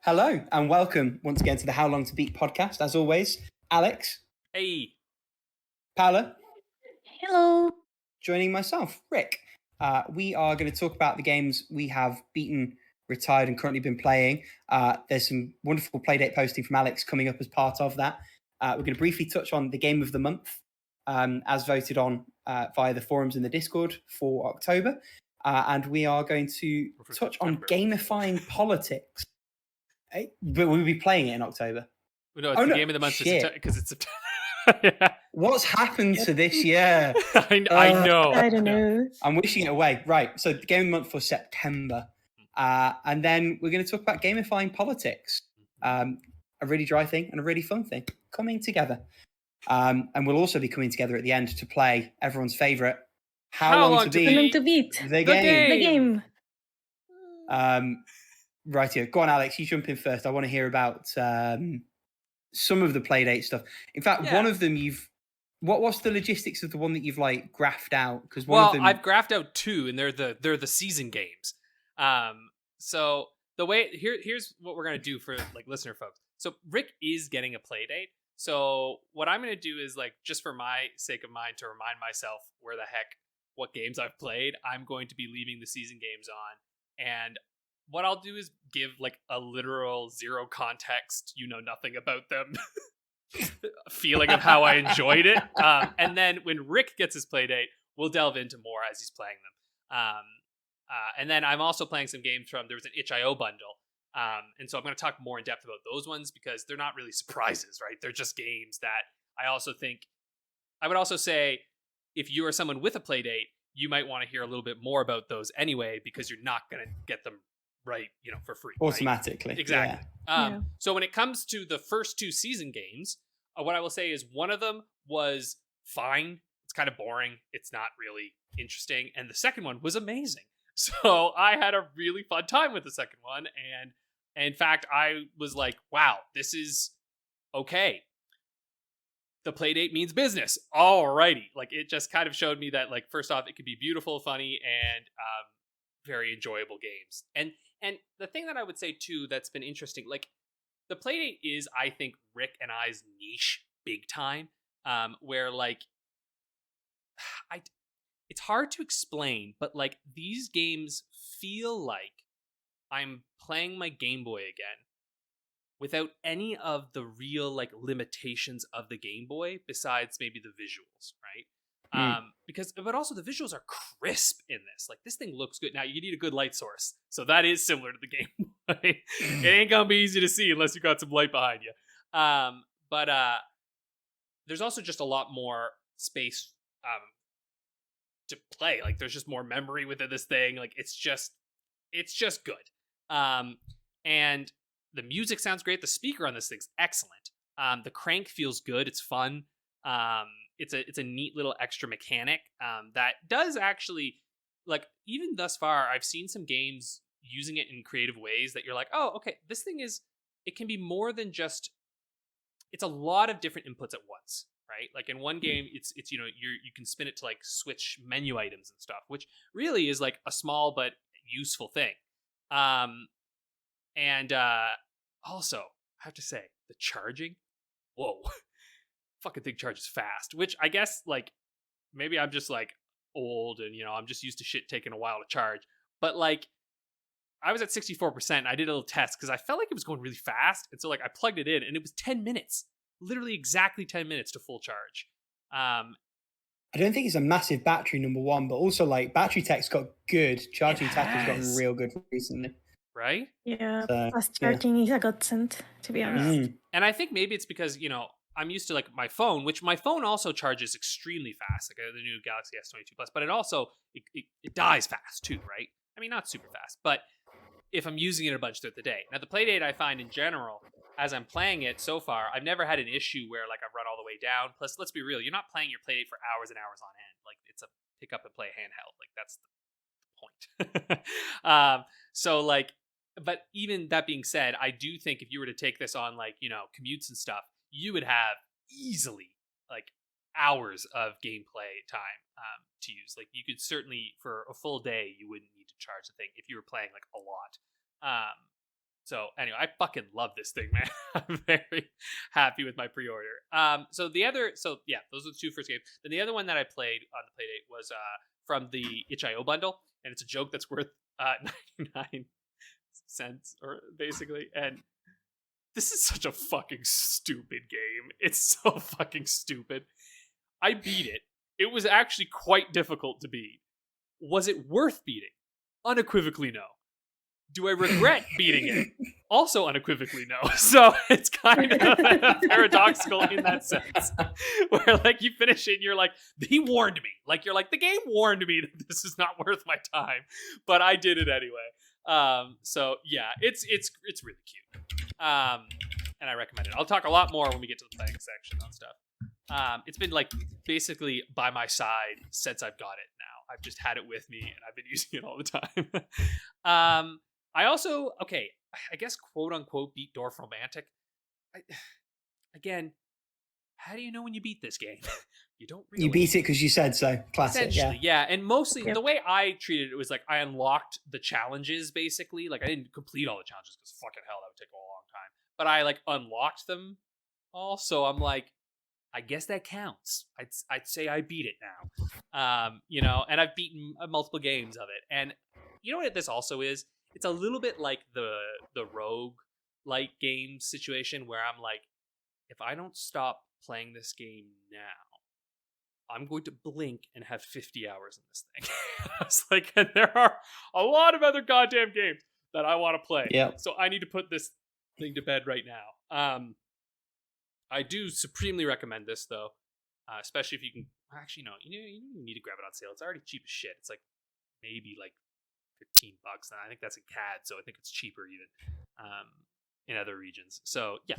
Hello and welcome once again to the How Long to Beat podcast. As always, Alex. Hey. Paula. Hello. Joining myself, Rick. We are going to talk about the games we have beaten, retired, and currently been playing. There's some wonderful Playdate posting from Alex coming up as part of that. We're going to briefly touch on the game of the month as voted on via the forums in the Discord for October. And we are going to touch on Gamifying Politics. But we'll be playing it in October. No, it's the game of the month because it's September. Yeah. What's happened to this year? I know. I don't know. I'm wishing it away. Right. So the game of the month for September. And then we're going to talk about Gamifying Politics. A really dry thing and a really fun thing coming together. And we'll also be coming together at the end to play everyone's favourite How Long to Beat The Game. Right here. Go on, Alex. You jump in first. I want to hear about some of the Playdate stuff. In fact, one of them what's the logistics of the one that you've like graphed out? Because I've graphed out two, and they're the season games. So the way here's what we're gonna do for like listener folks. So Rick is getting a Playdate. So what I'm gonna do is like just for my sake of mind to remind myself what games I've played, I'm going to be leaving the season games on, and what I'll do is give like a literal zero context, nothing about them feeling of how I enjoyed it. And then when Rick gets his Playdate, we'll delve into more as he's playing them. And then I'm also playing some games there was an itch.io bundle. And so I'm going to talk more in depth about those ones because they're not really surprises, right? They're just games that I would also say if you are someone with a Playdate, you might want to hear a little bit more about those anyway, because you're not going to get them right, for free. Automatically. Right? Exactly. Yeah. So when it comes to the first two season games, what I will say is one of them was fine. It's kind of boring. It's not really interesting. And the second one was amazing. So I had a really fun time with the second one. And in fact, I was like, wow, this is okay. The Playdate means business. Alrighty. Like it just kind of showed me that, like, first off, it could be beautiful, funny, and very enjoyable games. And the thing that I would say too that's been interesting, like the Playdate is, I think, Rick and I's niche big time. Where like it's hard to explain, but like these games feel like I'm playing my Game Boy again without any of the real like limitations of the Game Boy besides maybe the visuals, right? But also the visuals are crisp in this. Like this thing looks good. Now you need a good light source, so that is similar to the Game Boy. It ain't gonna be easy to see unless you got some light behind you. But there's also just a lot more space to play. Like there's just more memory within this thing. Like it's just good. And the music sounds great. The speaker on this thing's excellent. The crank feels good. It's fun. It's a neat little extra mechanic that does actually, like, even thus far, I've seen some games using it in creative ways that you're like, oh, okay, this thing it can be more than just, it's a lot of different inputs at once, right? Like in one game, it's you can spin it to like switch menu items and stuff, which really is like a small but useful thing. And also, I have to say, the charging, whoa. Fucking thing charges fast, which I guess like maybe I'm just like old and I'm just used to shit taking a while to charge, but like I was at 64%. And I did a little test because I felt like it was going really fast, and so like I plugged it in and it was 10 minutes, literally exactly 10 minutes to full charge. I don't think it's a massive battery, number one, but also like battery tech's got good, charging tech has gotten real good recently, right? Yeah, fast charging is a godsend, to be honest. And I think maybe it's because I'm used to like my phone, which my phone also charges extremely fast, like the new Galaxy S22 Plus, but it also it dies fast too, right? I mean, not super fast, but if I'm using it a bunch throughout the day. Now the Playdate, I find in general, as I'm playing it so far, I've never had an issue where like I've run all the way down. Plus, let's be real, you're not playing your Playdate for hours and hours on end. Like it's a pick up and play handheld. Like that's the point. So like, but even that being said, I do think if you were to take this on like commutes and stuff, you would have easily like hours of gameplay time to use. Like you could certainly, for a full day, you wouldn't need to charge the thing if you were playing like a lot. So anyway, I fucking love this thing, man. I'm very happy with my pre-order. So yeah, those are the 2 first games. Then the other one that I played on the Playdate was from the itch.io bundle, and it's a joke that's worth 99 cents, or basically. And this is such a fucking stupid game. It's so fucking stupid. I beat it. It was actually quite difficult to beat. Was it worth beating? Unequivocally no. Do I regret beating it? Also unequivocally no. So it's kind of paradoxical in that sense. Where like you finish it and you're like, he warned me. Like you're like, the game warned me that this is not worth my time. But I did it anyway. So yeah, it's really cute. And I recommend it. I'll talk a lot more when we get to the playing section on stuff. It's been like basically by my side since I've got it now. I've just had it with me and I've been using it all the time. I also, I guess quote unquote beat Dorfromantik. Again, how do you know when you beat this game? You don't really. You beat it because you said so. Classic, yeah. And mostly the way I treated it was like I unlocked the challenges basically. Like I didn't complete all the challenges because fucking hell, that would take a long time. But I like unlocked them all. So I'm like, I guess that counts. I'd say I beat it now. And I've beaten multiple games of it. And you know what this also is? It's a little bit like the rogue like game situation where I'm like, if I don't stop playing this game now, I'm going to blink and have 50 hours in this thing. I was like, and there are a lot of other goddamn games that I want to play. Yeah. So I need to put this thing to bed right now. I do supremely recommend this though, especially if you can. Actually, no, you need to grab it on sale. It's already cheap as shit. It's like maybe like $15, and I think that's in CAD, so I think it's cheaper even in other regions. So yeah,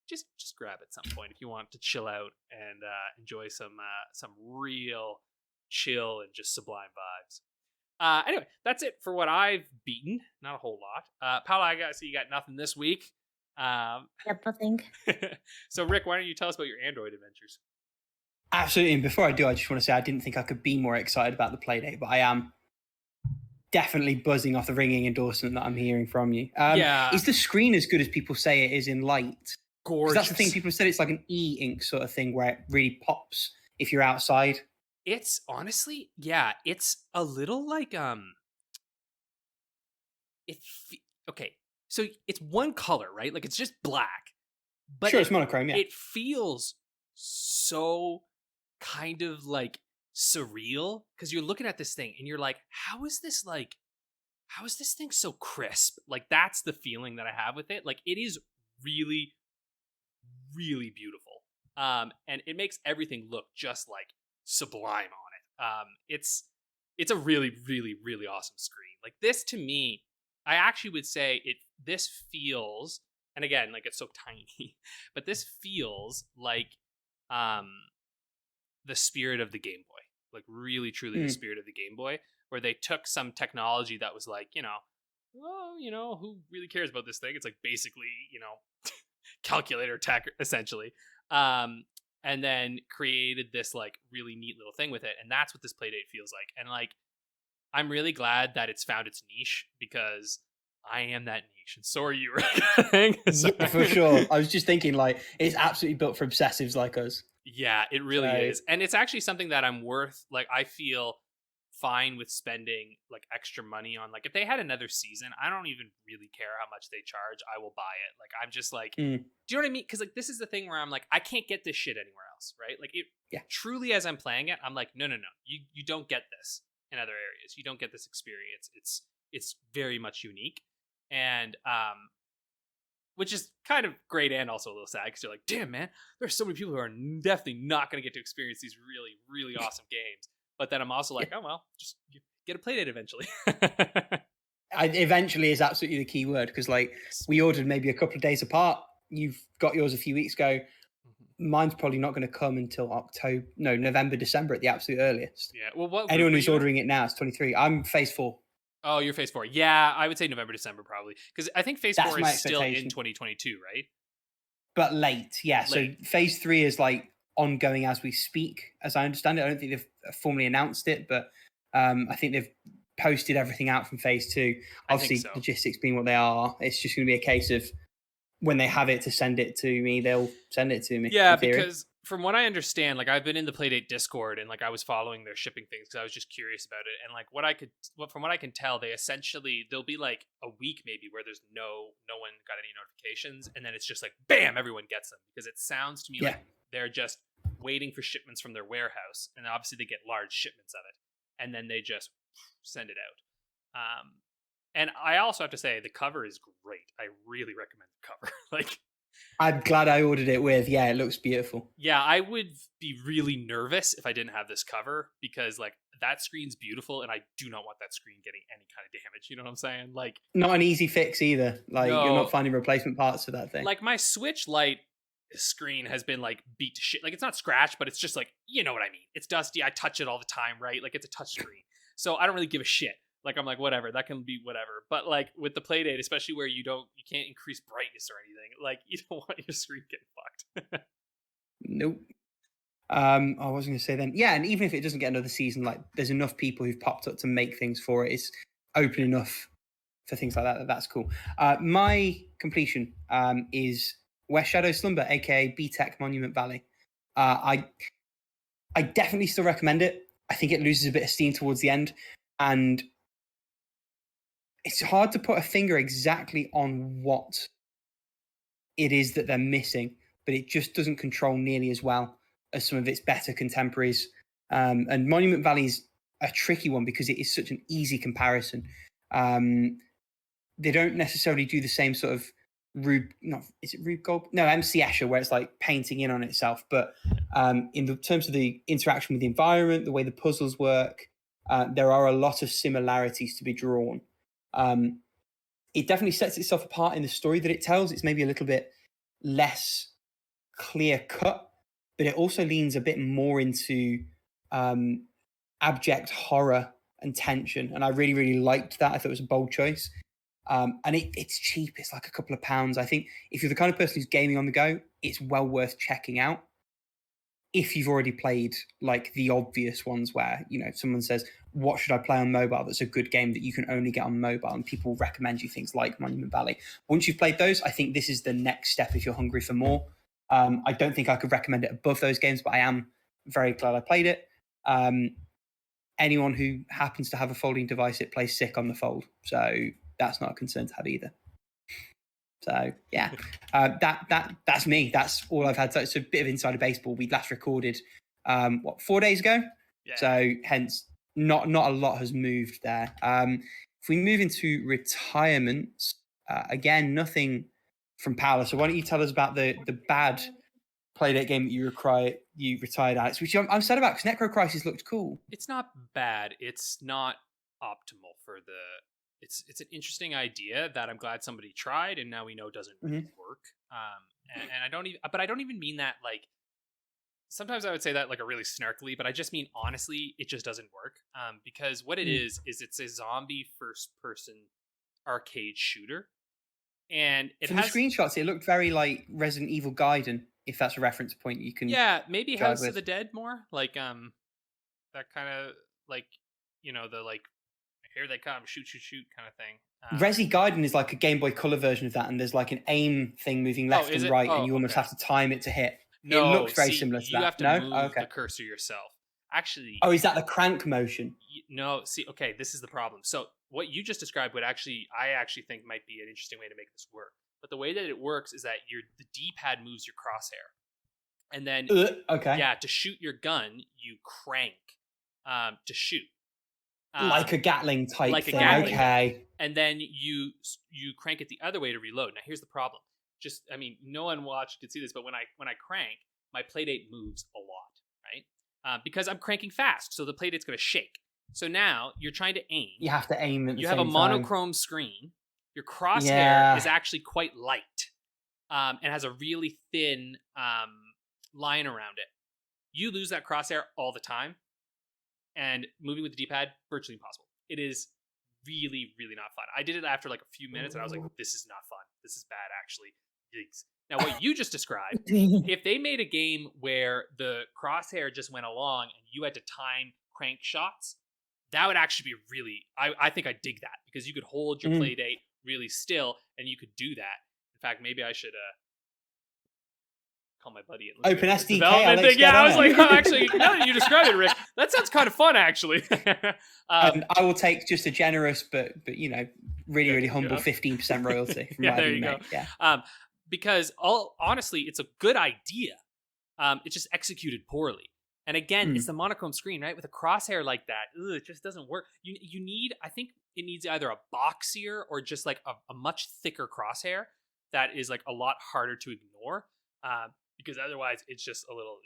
just grab it at some point if you want to chill out and enjoy some real chill and just sublime vibes. Anyway, that's it for what I've beaten. Not a whole lot. Paula, I see you got nothing this week. Yep, nothing. So Rick, why don't you tell us about your Android adventures? Absolutely. And before I do, I just want to say I didn't think I could be more excited about the Playdate, but I am definitely buzzing off the ringing endorsement that I'm hearing from you. Is the screen as good as people say it is in light? Gorgeous. That's the thing. People said it's like an e-ink sort of thing where it really pops if you're outside. It's honestly, yeah, it's a little like so it's one color, right? Like it's just black. But sure, it's monochrome, yeah. It feels so kind of like surreal because you're looking at this thing and you're like, how is this thing so crisp? Like that's the feeling that I have with it. Like it is really, really beautiful. And it makes everything look just like sublime on it. It's a really, really, really awesome screen. Like this to me, I actually would say this feels, and again, like it's so tiny, but this feels like the spirit of the Game Boy. Like really, truly the spirit of the Game Boy, where they took some technology that was like, who really cares about this thing? It's like basically, calculator tech essentially. And then created this like really neat little thing with it. And that's what this Playdate feels like. And like, I'm really glad that it's found its niche because I am that niche. And so are you, right? Yeah, for sure. I was just thinking like, it's absolutely built for obsessives like us. Yeah, it really is. And it's actually something that I feel fine with spending like extra money on. Like if they had another season, I don't even really care how much they charge. I will buy it. Like I'm just like, do you know what I mean? Because like this is the thing where I'm like, I can't get this shit anywhere else, right? Like truly as I'm playing it, I'm like, no. You don't get this in other areas. You don't get this experience. It's very much unique. And which is kind of great and also a little sad because you're like, damn, man, there's so many people who are definitely not going to get to experience these really, really awesome games. But then I'm also like, oh, well, just get a Playdate eventually. Eventually is absolutely the key word because like we ordered maybe a couple of days apart. You've got yours a few weeks ago. Mine's probably not going to come until November, December at the absolute earliest. Yeah. Well, anyone who's ordering it now is 23. I'm phase 4. Oh, you're phase 4. Yeah, I would say November, December probably. Because I think phase 4 is still in 2022, right? But late, yeah. Late. So phase 3 is like ongoing as we speak, as I understand it. I don't think they've formally announced it, but I think they've posted everything out from phase 2. Obviously, so. Logistics being what they are, it's just going to be a case of when they have it to send it to me, they'll send it to me. Yeah, because from what I understand, like I've been in the Playdate Discord and like I was following their shipping things because I was just curious about it. And like from what I can tell, there'll be like a week maybe where there's no one got any notifications, and then it's just like bam, everyone gets them, because it sounds to me like they're just waiting for shipments from their warehouse, and obviously they get large shipments of it, and then they just send it out. And I also have to say the cover is great. I really recommend the cover. Like, I'm glad I ordered it with. Yeah, it looks beautiful. Yeah, I would be really nervous if I didn't have this cover, because like that screen's beautiful and I do not want that screen getting any kind of damage. You know what I'm saying? Like, not an easy fix either. Like, you're not finding replacement parts for that thing. Like, my Switch Lite screen has been like beat to shit. Like, it's not scratched, but it's just like, you know what I mean? It's dusty. I touch it all the time, right? Like, it's a touch screen. So I don't really give a shit. Like, I'm like, whatever, that can be whatever. But like with the Playdate, especially where you can't increase brightness or anything, like you don't want your screen getting fucked. Nope. I was going to say then, yeah, and even if it doesn't get another season, like there's enough people who've popped up to make things for it. It's open enough for things like that. That's cool. My completion is West Shadow Slumber, aka B-Tech Monument Valley. I definitely still recommend it. I think it loses a bit of steam towards the end, and it's hard to put a finger exactly on what it is that they're missing, but it just doesn't control nearly as well as some of its better contemporaries. And Monument Valley is a tricky one because it is such an easy comparison. They don't necessarily do the same sort of Rube Gold? No, MC Escher, where it's like painting in on itself. But in the terms of the interaction with the environment, the way the puzzles work, there are a lot of similarities to be drawn. It definitely sets itself apart in the story that it tells. It's maybe a little bit less clear cut, but it also leans a bit more into abject horror and tension. And I really, really liked that. I thought it was a bold choice. And it's cheap. It's like a couple of pounds. I think if you're the kind of person who's gaming on the go, it's well worth checking out. If you've already played like the obvious ones where, you know, someone says, what should I play on mobile that's a good game that you can only get on mobile, and people recommend you things like Monument Valley. Once you've played those, I think this is the next step if you're hungry for more. I don't think I could recommend it above those games, but I am very glad I played it. Anyone who happens to have a folding device, it plays sick on the fold. So that's not a concern to have either. So yeah, that's me. That's all I've had. So it's a bit of insider baseball. We last recorded 4 days ago. Yeah. So hence not a lot has moved there. If we move into retirements, again, nothing from Paula. So why don't you tell us about the bad Playdate game that you retired, Alex, which I'm sad about because Necrocrisis looked cool. It's not bad. It's not optimal for the. It's an interesting idea that I'm glad somebody tried, and now we know doesn't really work. And I don't even mean that like. Sometimes I would say that like a really snarkily, but I just mean honestly, it just doesn't work. Because what it is it's a zombie first-person arcade shooter, and from the screenshots, it looked very like Resident Evil Gaiden. If that's a reference point, you can maybe House of the Dead more like that kind of like the like. Here they come, shoot kind of thing. Resi Gaiden is like a Game Boy Color version of that, and there's like an aim thing moving left and right, and you almost have to time it to hit. No, it looks very similar to that. You have to move the cursor yourself. Actually, is that the crank motion? No, okay, this is the problem. So what you just described I actually think might be an interesting way to make this work. But the way that it works is that the D-pad moves your crosshair, and then to shoot your gun, you crank to shoot. Like a Gatling type thing. Gatling. Okay. And then you crank it the other way to reload. Now here's the problem. No one could see this, but when I crank, my Playdate moves a lot, right? Because I'm cranking fast, so the Playdate's going to shake. So now you're trying to aim. You have to aim at the same time. You have a monochrome screen. Your crosshair is actually quite light, and has a really thin line around it. You lose that crosshair all the time. And moving with the D-pad, virtually impossible. It is really, really not fun. I did it after like a few minutes, and I was like, this is not fun. This is bad, actually. Yikes. Now, what you just described, if they made a game where the crosshair just went along and you had to time crank shots, that would actually be really. I think I dig that because you could hold your play date really still, and you could do that. In fact, maybe I should call my buddy and open SDK development thing. Yeah, I was like, oh, actually, now that you describe it, Rick, that sounds kind of fun, actually. And I will take just a generous, but really humble 15% royalty. From there you go. Yeah. Because honestly, it's a good idea. It's just executed poorly. And again, it's the monochrome screen, right? With a crosshair like that, it just doesn't work. You need, I think it needs either a boxier or just like a much thicker crosshair that is like a lot harder to ignore. Because otherwise it's just a little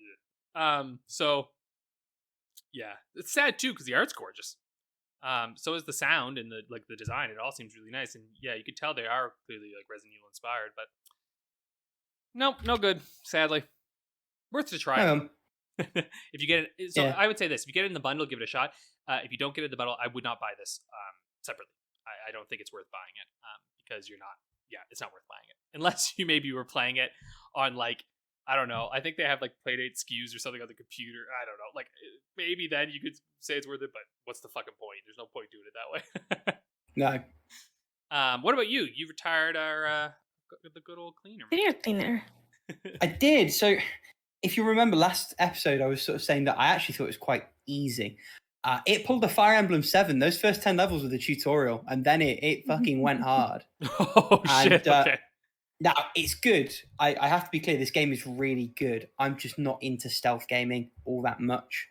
so yeah, it's sad too because the art's gorgeous, so is the sound and the design. It all seems really nice, and yeah, you could tell they are clearly like Resident Evil inspired, but no good, sadly. Worth a try. If you get it, so I would say this: if you get it in the bundle, give it a shot. If you don't get it in the bundle, I would not buy this separately. I don't think it's worth buying it because it's not worth buying it unless you maybe were playing it on like, I don't know. I think they have like Playdate SKUs or something on the computer. I don't know. Like maybe then you could say it's worth it, but what's the fucking point? There's no point doing it that way. No. What about you? You retired our the good old cleaner. Video cleaner. I did. So if you remember last episode, I was sort of saying that I actually thought it was quite easy. It pulled the Fire Emblem 7. Those first 10 levels were the tutorial, and then it fucking went hard. Oh, shit. Okay. Now, it's good. I have to be clear, this game is really good. I'm just not into stealth gaming all that much.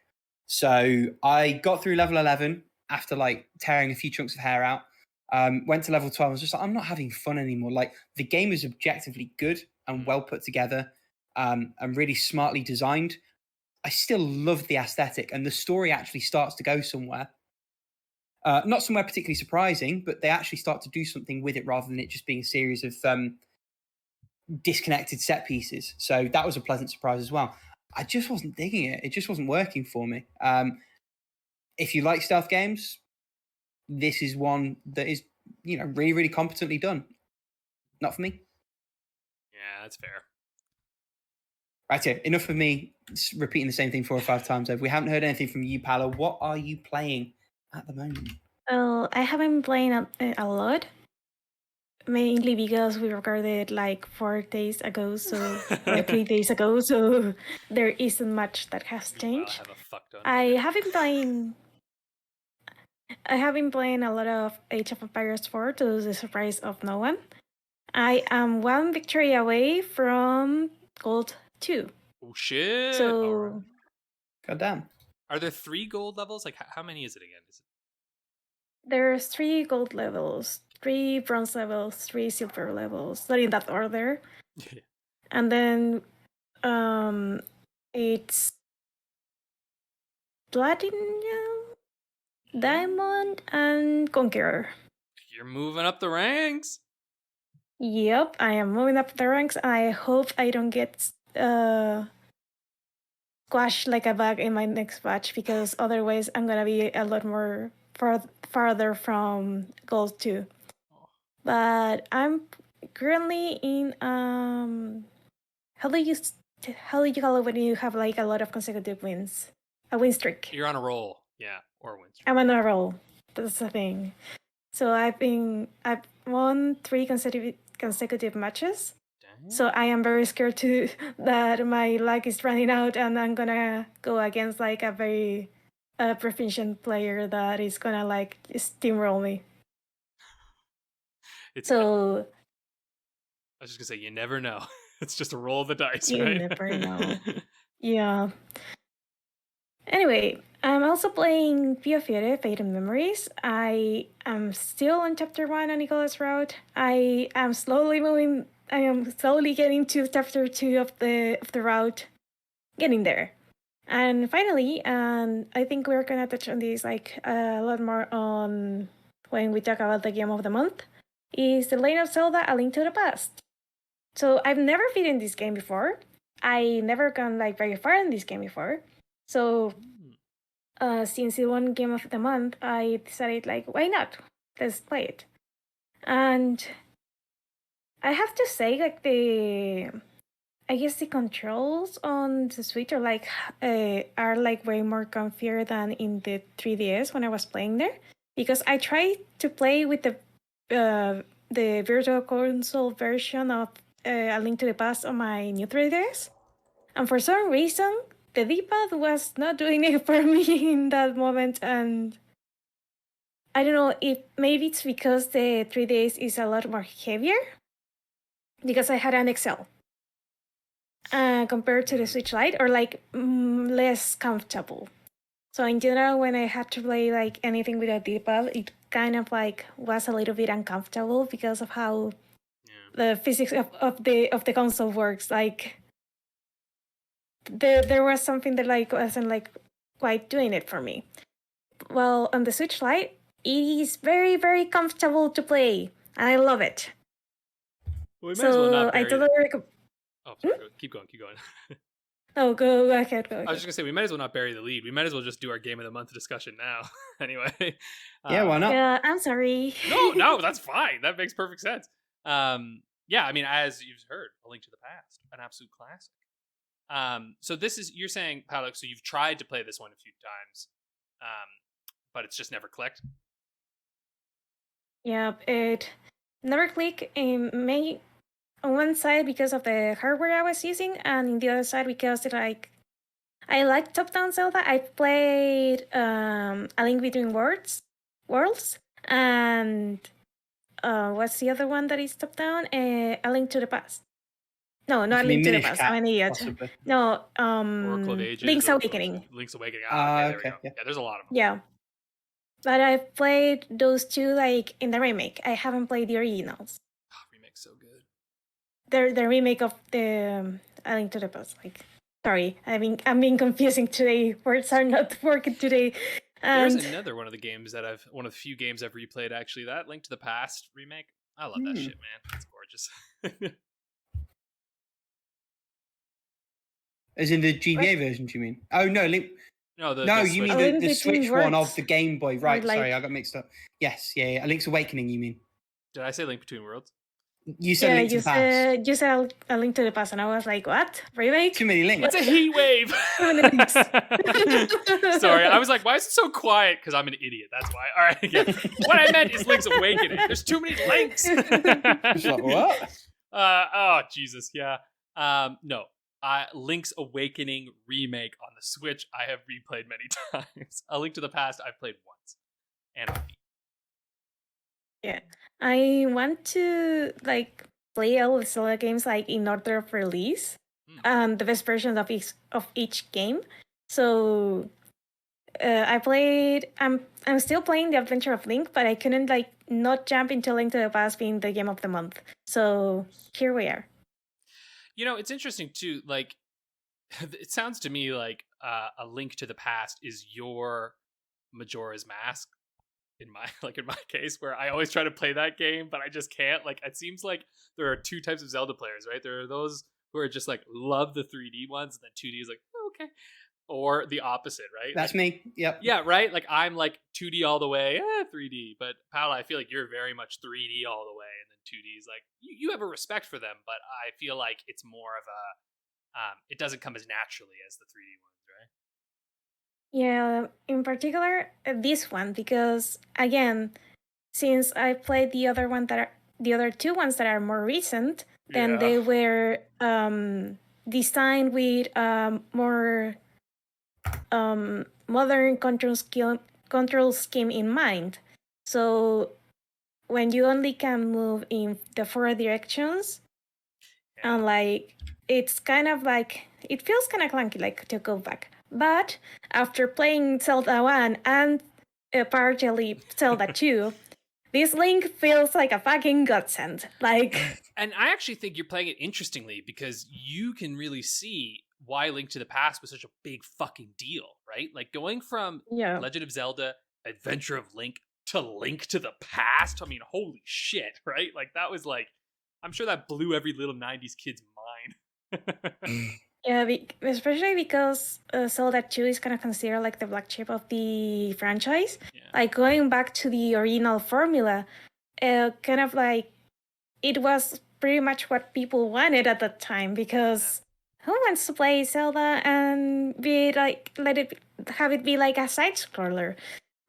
So I got through level 11 after like tearing a few chunks of hair out. Went to level 12. I was just like, I'm not having fun anymore. Like the game is objectively good and well put together and really smartly designed. I still love the aesthetic, and the story actually starts to go somewhere. Not somewhere particularly surprising, but they actually start to do something with it rather than it just being a series of disconnected set pieces. So that was a pleasant surprise as well. I just wasn't digging it. It just wasn't working for me. If you like stealth games, this is one that is, really, really competently done. Not for me. Yeah, that's fair. Right here. Enough of me repeating the same thing 4 or 5 times over. We haven't heard anything from you, Paula. What are you playing at the moment? Well, I haven't been playing a lot. Mainly because we recorded like 4 days ago, so or 3 days ago, so there isn't much that has changed. I have been playing a lot of Age of Empires 4 to the surprise of no one. I am 1 victory away from Gold 2. Oh shit! So, goddamn. Are there 3 gold levels? Like, how many is it again? There's 3 gold levels, 3 bronze levels, 3 silver levels, not in that order. And then it's platinum, diamond, and conqueror. You're moving up the ranks. Yep, I am moving up the ranks. I hope I don't get squashed like a bug in my next batch, because otherwise I'm gonna be a lot more farther from gold 2. But I'm currently in how do you call it when you have like a lot of consecutive wins? A win streak. You're on a roll, yeah, or a win streak. I'm on a roll. That's the thing. So I've won 3 consecutive matches. Damn. So I am very scared that my luck is running out and I'm gonna go against like a very proficient player that is gonna like steamroll me. I was just gonna say, you never know. It's just a roll of the dice, right? You never know. Yeah. Anyway, I'm also playing Pio Fiore, Fate and Memories. I am still on chapter 1 on Nicholas Route. I am slowly getting to chapter 2 of the route. Getting there. And finally, and I think we're gonna touch on this like a lot more on when we talk about the game of the month, is The Legend of Zelda: A Link to the Past. So I've never beaten this game before. I never gone like very far in this game before. So since it won Game of the Month, I decided like, why not? Let's play it. And I have to say, like I guess the controls on the Switch are like way more comfier than in the 3DS when I was playing there, because I tried to play with the Virtual Console version of A Link to the Past on my new 3DS, and for some reason the D-pad was not doing it for me in that moment, and I don't know if maybe it's because the 3DS is a lot more heavier, because I had an XL. Compared to the Switch Lite, or like less comfortable. So in general, when I had to play like anything with a D-pad, it kind of like was a little bit uncomfortable because of how the physics of the console works. Like there was something that like wasn't like quite doing it for me. Well, on the Switch Lite, it is very, very comfortable to play, and I love it. Well, we might as well not I bury totally recommend. Oh, sorry, keep going. Oh, go ahead. I was just gonna say we might as well not bury the lead. We might as well just do our game of the month discussion now. Anyway. Yeah, why not? Yeah, I'm sorry. No, that's fine. That makes perfect sense. Yeah, I mean, as you've heard, A Link to the Past, an absolute classic. So this is, you're saying, Paula, so you've tried to play this one a few times, but it's just never clicked. Yeah, it never clicked. On one side because of the hardware I was using, and on the other side because I like top-down Zelda. I played A Link Between Worlds, and what's the other one that is top-down? A Link to the Past. No, not A Link to the Past. I'm an idiot. Possibly. No, Oracle of Ages. Link's Awakening. Link's Awakening. Okay, there we go. yeah. Yeah, there's a lot of them. Yeah, but I've played those two like in the remake. I haven't played the originals. Oh, remake's so good. The remake of the A Link to the Past. Like, sorry, I'm being confusing today. Words are not working today. And There's another one of the games that one of the few games I've replayed actually. That Link to the Past remake. I love that shit, man. It's gorgeous. As in the GBA version, do you mean? Oh no, Link. No, you Switch mean one. the Switch one of the Game Boy, right? Like- Sorry, I got mixed up. Yes, yeah. A Link's Awakening, you mean? Did I say Link Between Worlds? You said Link to the Past. you said A Link to the Past, and I was like, what? Remake? Too many links. It's a heat wave. Sorry, I was like, why is it so quiet? Because I'm an idiot. That's why. All right. Yeah. What I meant is Link's Awakening. There's too many links. It's like, what? Oh Jesus, yeah. No. Link's Awakening remake on the Switch, I have replayed many times. A Link to the Past, I've played once. And Yeah, I want to like play all the Zelda games like in order of release, the best versions of each game. So I'm still playing the Adventure of Link, but I couldn't like not jump into Link to the Past being the game of the month. So here we are. you know, it's interesting too. Like, it sounds to me like A Link to the Past is your Majora's Mask. In my case, where I always try to play that game, but I just can't. Like, it seems like there are two types of Zelda players, right? There are those who are just like love the 3D ones, and then 2D is like, oh, okay, or the opposite, right? That's me. Yep. Yeah, right. Like, I'm like 2D all the way, 3D. But Paula, I feel like you're very much 3D all the way, and then 2D is like you have a respect for them, but I feel like it's more of a it doesn't come as naturally as the 3D ones, right? Yeah, in particular this one, because again, since I played the other two ones that are more recent, then Yeah. they were designed with more modern control scheme in mind. So when you only can move in the 4 directions, and like it's kind of like it feels kind of clunky, like to go back. But after playing Zelda 1 and partially Zelda 2, this Link feels like a fucking godsend. Like, And I actually think you're playing it interestingly because you can really see why Link to the Past was such a big fucking deal, right? Like, going from yeah, Legend of Zelda, Adventure of Link to Link to the Past. I mean, holy shit, right? Like, that was like, I'm sure that blew every little 90s kid's mind. yeah, especially because Zelda 2 is kind of considered like the black sheep of the franchise. Yeah. Like, going back to the original formula, kind of like it was pretty much what people wanted at that time, because who wants to play Zelda and be like have it be like a side scroller?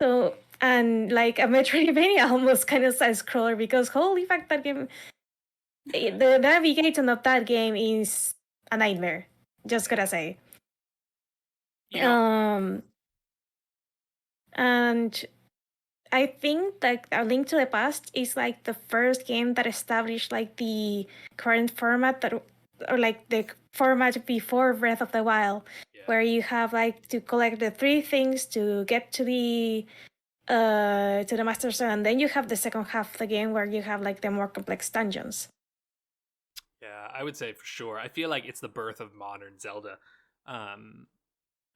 So, and like a Metroidvania almost kind of side scroller, because holy fuck, that game, the navigation of that game is a nightmare. Just gotta say. Yeah. And I think that A Link to the Past is like the first game that established like the current format that, or like the format before Breath of the Wild, where you have like to collect the 3 things to get to the Master Stone, and then you have the second half of the game where you have like the more complex dungeons. Yeah, I would say for sure. I feel like it's the birth of modern Zelda.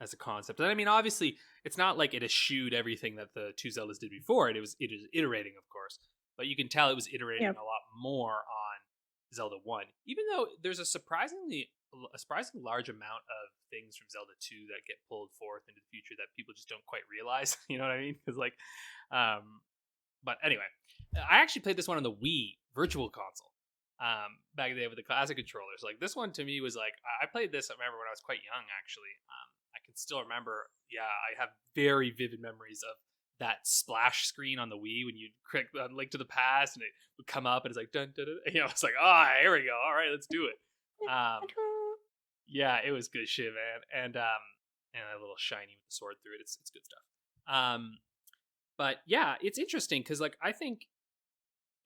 As a concept. And I mean, obviously, it's not like it eschewed everything that the 2 Zeldas did before it. It is iterating, of course, but you can tell it was iterating a lot more on Zelda 1, even though there's a surprisingly large amount of things from Zelda 2 that get pulled forth into the future that people just don't quite realize. You know what I mean? Because like, but anyway, I actually played this one on the Wii Virtual Console back in the day with the classic controllers. Like this one to me was like, I played this, I remember when I was quite young, actually. I can still remember, I have very vivid memories of that splash screen on the Wii when you click on Link to the Past and it would come up and it's like, dun, dun, dun, it's like, here we go. All right, let's do it. Yeah, it was good shit, man. And a little shiny with the sword through it. It's good stuff. But yeah, it's interesting because like I think,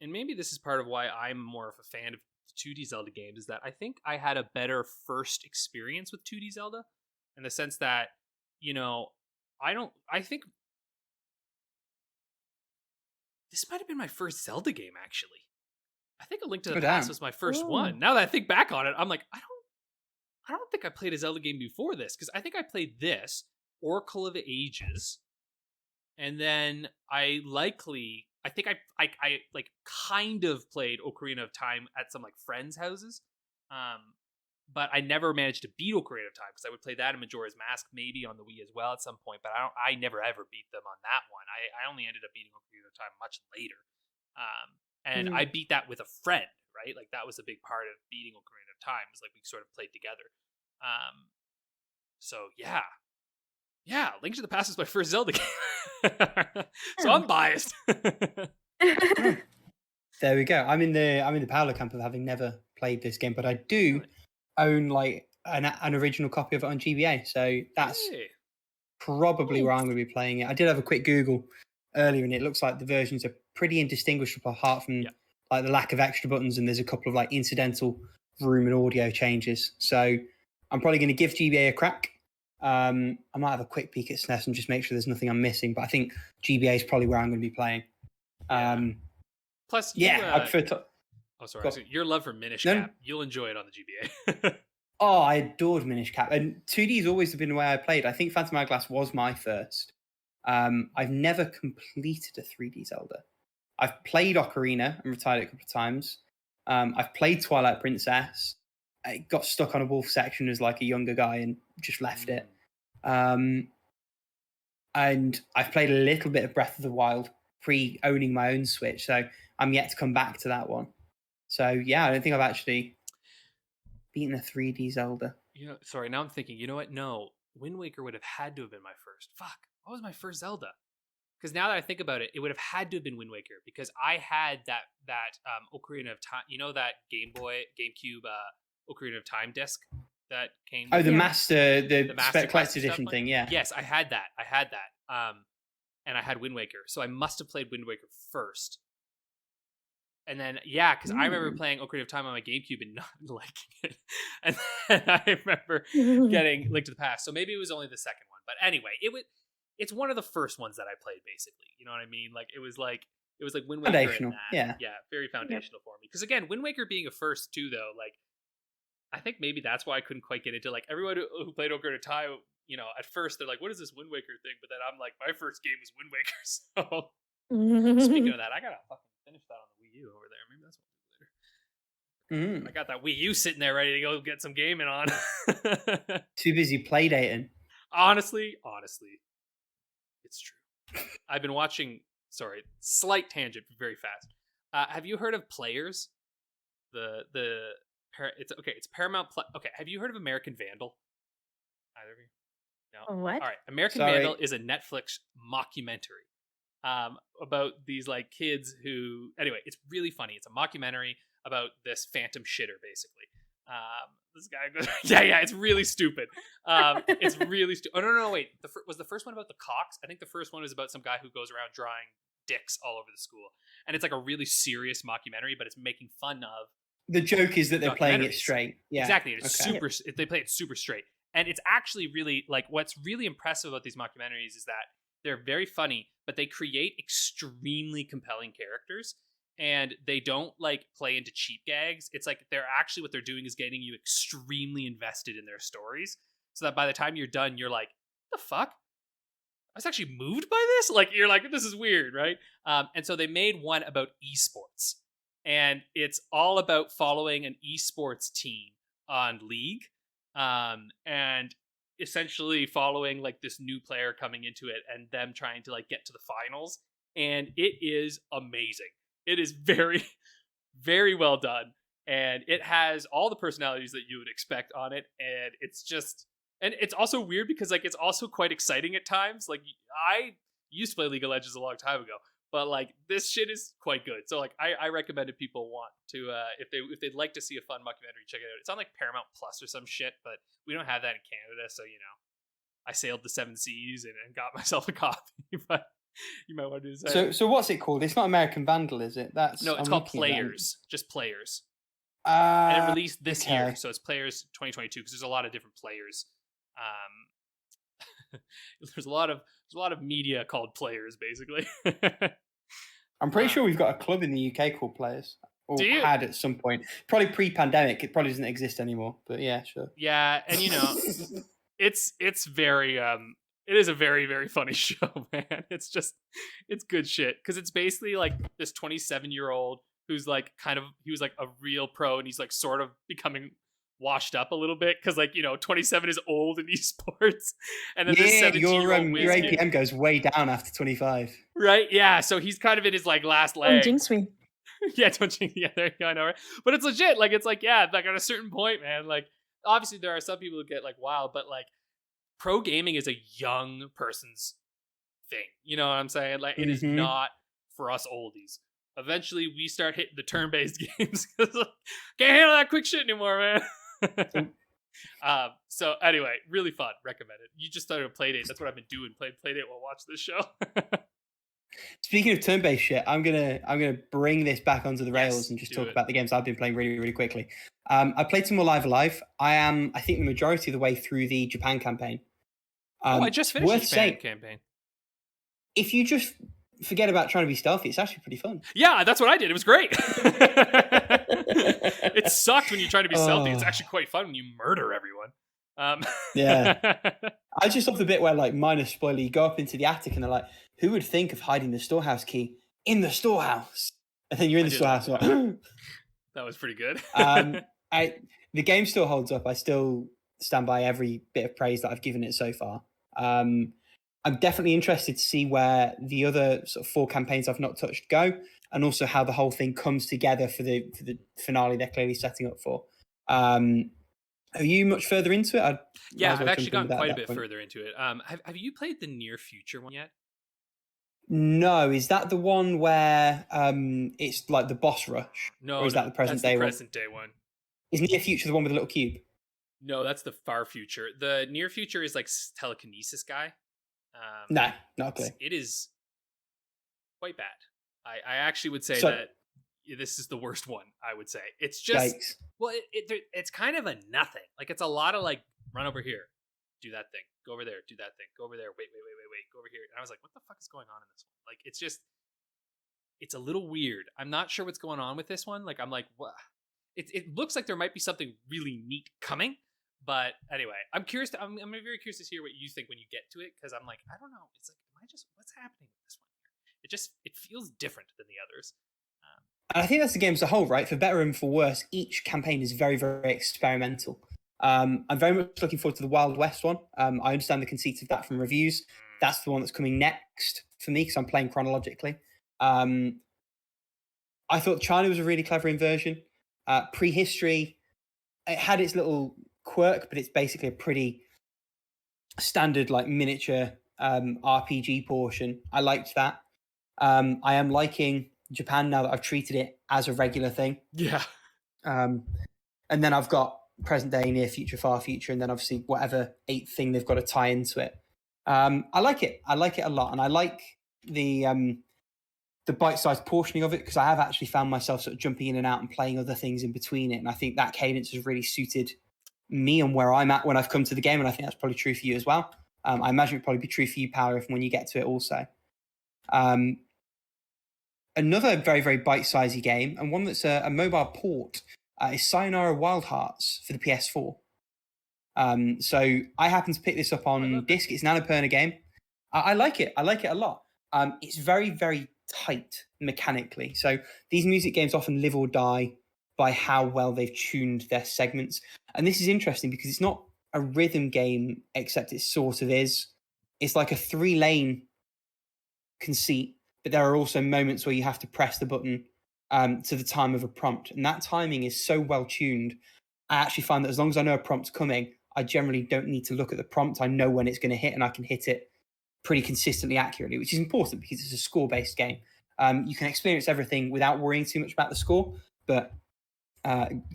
and maybe this is part of why I'm more of a fan of 2D Zelda games, is that I think I had a better first experience with 2D Zelda. In the sense that, I think this might have been my first Zelda game, actually. I think A Link to the Past was my first one. Now that I think back on it, I'm like, I don't think I played a Zelda game before this, because I think I played this, Oracle of Ages, and then I think I like kind of played Ocarina of Time at some like friends' houses. But I never managed to beat Ocarina of Time, because I would play that in Majora's Mask, maybe on the Wii as well at some point. But I never ever beat them on that one. I only ended up beating Ocarina of Time much later, and I beat that with a friend, right? Like that was a big part of beating Ocarina of Time. Is like we sort of played together. So yeah, Link to the Past is my first Zelda game, so I'm biased. There we go. I'm in the Paula camp of having never played this game, but I do own like an original copy of it on GBA, so that's probably where I'm going to be playing it. I did have a quick Google earlier, and it looks like the versions are pretty indistinguishable apart from like the lack of extra buttons, and there's a couple of like incidental room and audio changes. So I'm probably going to give GBA a crack. I might have a quick peek at SNES and just make sure there's nothing I'm missing, but I think GBA is probably where I'm going to be playing. Plus, I prefer your love for Minish Cap, you'll enjoy it on the GBA. Oh, I adored Minish Cap, and 2D's always been the way I played. I think Phantom Hourglass was my first. I've never completed a 3D Zelda. I've played Ocarina and retired it a couple of times. I've played Twilight Princess. I got stuck on a wolf section as like a younger guy and just left it. And I've played a little bit of Breath of the Wild pre-owning my own Switch, so I'm yet to come back to that one. So yeah, I don't think I've actually beaten a 3D Zelda. Sorry, now I'm thinking, you know what? No, Wind Waker would have had to have been my first. Fuck, what was my first Zelda? Because now that I think about it, it would have had to have been Wind Waker, because I had that Ocarina of Time, that GameCube Ocarina of Time disc that came. Oh, the Master Collector's Edition thing, yeah. Yes, I had that. And I had Wind Waker, so I must have played Wind Waker first. And then, because I remember playing Ocarina of Time on my GameCube and not liking it. And then I remember getting Link to the Past. So maybe it was only the second one. But anyway, it's one of the first ones that I played, basically. You know what I mean? Like it was like Wind Waker. Foundational, yeah, very foundational for me. Because again, Wind Waker being a first too, though, like I think maybe that's why I couldn't quite get into like everyone who played Ocarina of Time. At first they're like, "What is this Wind Waker thing?" But then I'm like, my first game was Wind Waker. So speaking of that, I gotta fucking finish that on the Wii U over there. Maybe that's what I'll do later. I got that Wii U sitting there ready to go get some gaming on. Too busy playdating. Honestly, it's true. I've been watching. Sorry, slight tangent, very fast. Have you heard of Players? It's Paramount Plus. Okay, have you heard of American Vandal? Either of you? No. What? All right, American Sorry. Vandal is a Netflix mockumentary about these like kids who. Anyway, it's really funny. It's a mockumentary about this phantom shitter, basically. This guy goes, yeah, it's really stupid. It's really stupid. Oh no, wait. Was the first one about the cocks? I think the first one was about some guy who goes around drawing dicks all over the school, and it's like a really serious mockumentary, but it's making fun of. The joke is that they're playing it documentaries. straight. Yeah, Exactly. It's okay. super. They play it super straight, and it's actually really like what's really impressive about these mockumentaries is that they're very funny, but they create extremely compelling characters, and they don't like play into cheap gags. It's like they're actually what they're doing is getting you extremely invested in their stories, so that by the time you're done, you're like, "What the fuck? I was actually moved by this." Like you're like, "This is weird," right? And so they made one about esports. And it's all about following an esports team on League, and essentially following like this new player coming into it and them trying to like get to the finals. And it is amazing. It is very, very well done, and it has all the personalities that you would expect on it. And it's also weird because like it's also quite exciting at times. Like I used to play League of Legends a long time ago. But like this shit is quite good, so like I recommend if people want to if they'd like to see a fun mockumentary, check it out. It's on like Paramount Plus or some shit, but we don't have that in Canada, so I sailed the 7 seas and got myself a copy. But you might want to do the same. So what's it called? It's not American Vandal, is it? No, it's called Players, just Players. And And it released this year, so it's Players 2022 because there's a lot of different players. There's a lot of media called Players, basically. I'm pretty sure we've got a club in the UK called Players, or Do you? had at some point. Probably pre-pandemic. It probably doesn't exist anymore. But yeah, sure. Yeah, and it's very it is a very, very funny show, man. It's good shit because it's basically like this 27-year-old who's like he was like a real pro, and he's like sort of becoming washed up a little bit because like 27 is old in esports, and then this 17-year-old your APM goes way down after 25. right? Yeah, so he's kind of in his like last Don't leg. jinx me. Yeah, don't jinx. Yeah, there you go. I know, right? But it's legit. Like it's like like at a certain point, man. Like obviously there are some people who get like wild, but like pro gaming is a young person's thing. You know what I'm saying? Like it is not for us oldies. Eventually we start hitting the turn-based games because can't handle that quick shit anymore, man. So anyway, really fun. Recommend it. You just started a Playdate. That's what I've been doing. Playing Playdate while watching this show. Speaking of turn-based shit, I'm gonna bring this back onto the rails and just talk about the games I've been playing really, really quickly. I played some more Live Alive. I think the majority of the way through the Japan campaign. I just finished the Japan campaign. If you just forget about trying to be stealthy, it's actually pretty fun. Yeah, that's what I did. It was great. It sucked when you try to be stealthy. It's actually quite fun when you murder everyone. Yeah. I just love the bit where, like, minor spoiler, you go up into the attic and they're like, who would think of hiding the storehouse key in the storehouse? And then you're in the storehouse. Like, that was pretty good. The game still holds up. I still stand by every bit of praise that I've given it so far. I'm definitely interested to see where the other sort of 4 campaigns I've not touched go, and also how the whole thing comes together for the finale they're clearly setting up for. Are you much further into it? I've actually gotten quite a bit further into it. Have you played the Near Future one yet? No. Is that the one where it's like the boss rush? No. Or is that the present day one? Present day one. Is Near Future the one with the little cube? No, that's the far future. The Near Future is like telekinesis guy. No, not clear. It is quite bad. I actually would say that this is the worst one. I would say it's just it's kind of a nothing. Like it's a lot of like run over here, do that thing, go over there, do that thing, go over there, wait, go over here. And I was like, what the fuck is going on in this one? Like it's a little weird. I'm not sure what's going on with this one. Like I'm like, what? It looks like there might be something really neat coming. But anyway, I'm very curious to hear what you think when you get to it, because I'm like, I don't know. It's like, what's happening with this one here? It feels different than the others. I think that's the game as a whole, right? For better and for worse, each campaign is very, very experimental. I'm very much looking forward to the Wild West one. I understand the conceit of that from reviews. That's the one that's coming next for me because I'm playing chronologically. I thought China was a really clever inversion. Prehistory, it had its little quirk, but it's basically a pretty standard like miniature RPG portion. I liked that. I am liking Japan now that I've treated it as a regular thing. Yeah. And then I've got present day, near future, far future, and then obviously whatever 8th thing they've got to tie into it. I like it. I like it a lot, and I like the bite-sized portioning of it, because I have actually found myself sort of jumping in and out and playing other things in between it, and I think that cadence has really suited me and where I'm at when I've come to the game, and I think that's probably true for you as well. I imagine it'd probably be true for you, Paula, when you get to it also. Another very, very bite-sizey game, and one that's a mobile port, is Sayonara Wild Hearts for the PS4. So I happened to pick this up on disc. It's an Annapurna game. I like it. I like it a lot. It's very, very tight mechanically. So these music games often live or die by how well they've tuned their segments. And this is interesting because it's not a rhythm game, except it sort of is. It's like a 3-lane conceit, but there are also moments where you have to press the button to the time of a prompt. And that timing is so well tuned. I actually find that as long as I know a prompt's coming, I generally don't need to look at the prompt. I know when it's going to hit, and I can hit it pretty consistently accurately, which is important because it's a score-based game. You can experience everything without worrying too much about the score, but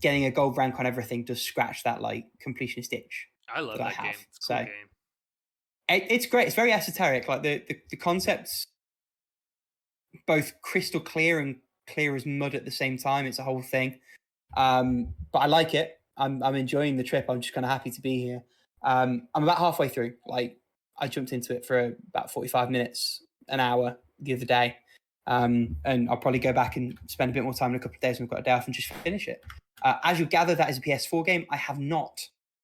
getting a gold rank on everything does scratch that like completionist itch. I love that game. It's a cool game. It's great. It's very esoteric. Like the concepts, both crystal clear and clear as mud at the same time. It's a whole thing. But I like it. I'm enjoying the trip. I'm just kind of happy to be here. I'm about halfway through. Like I jumped into it for about 45 minutes, an hour the other day. And I'll probably go back and spend a bit more time in a couple of days when I've got a day off and just finish it. As you'll gather, that is a PS4 game. I have not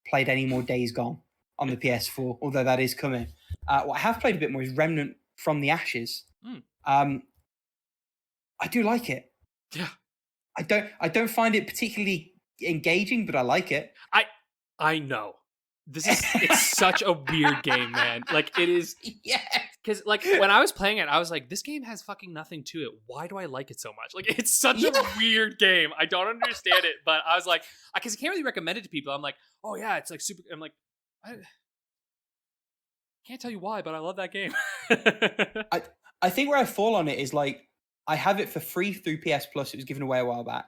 played any more Days Gone on the PS4, although that is coming. What I have played a bit more is Remnant from the Ashes. I do like it. Yeah. I don't find it particularly engaging, but I like it. I know. It's such a weird game, man. Like it is. Yeah. Because like when I was playing it, I was like, this game has fucking nothing to it. Why do I like it so much? Like it's such a weird game. I don't understand it, but I was like, because I can't really recommend it to people. I'm like, oh yeah, it's like super. I'm like, I can't tell you why, but I love that game. I think where I fall on it is like I have it for free through PS Plus. It was given away a while back.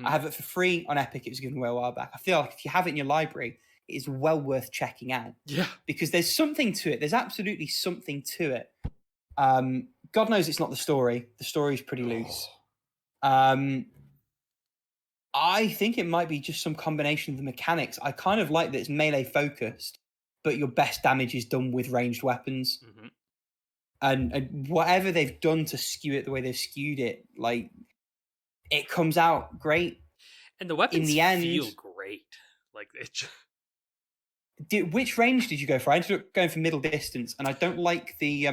I have it for free on Epic. It was given away a while back. I feel like if you have it in your library, it is well worth checking out. Yeah. Because there's something to it. There's absolutely something to it. God knows it's not the story. The story's pretty loose. I think it might be just some combination of the mechanics. I kind of like that it's melee focused, but your best damage is done with ranged weapons. And whatever they've done to skew it the way they've skewed it, like it comes out great. And the weapons in the end, feel great. Like it just... Which range did you go for? I ended up going for middle distance, and I don't like the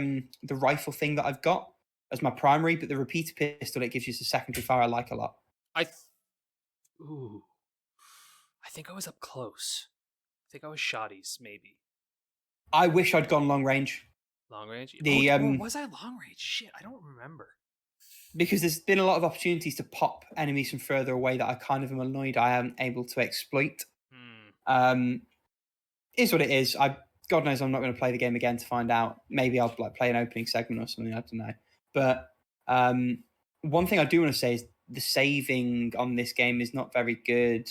rifle thing that I've got as my primary, but the repeater pistol it gives you as a secondary fire I like a lot. I think I was up close. I think I was shotties, maybe. I wish I'd gone long range. Long range? Was I long range? Shit, I don't remember. Because there's been a lot of opportunities to pop enemies from further away that I kind of am annoyed I am able to exploit. Is what it is. God knows I'm not going to play the game again to find out. Maybe I'll like play an opening segment or something. I don't know. But one thing I do want to say is the saving on this game is not very good.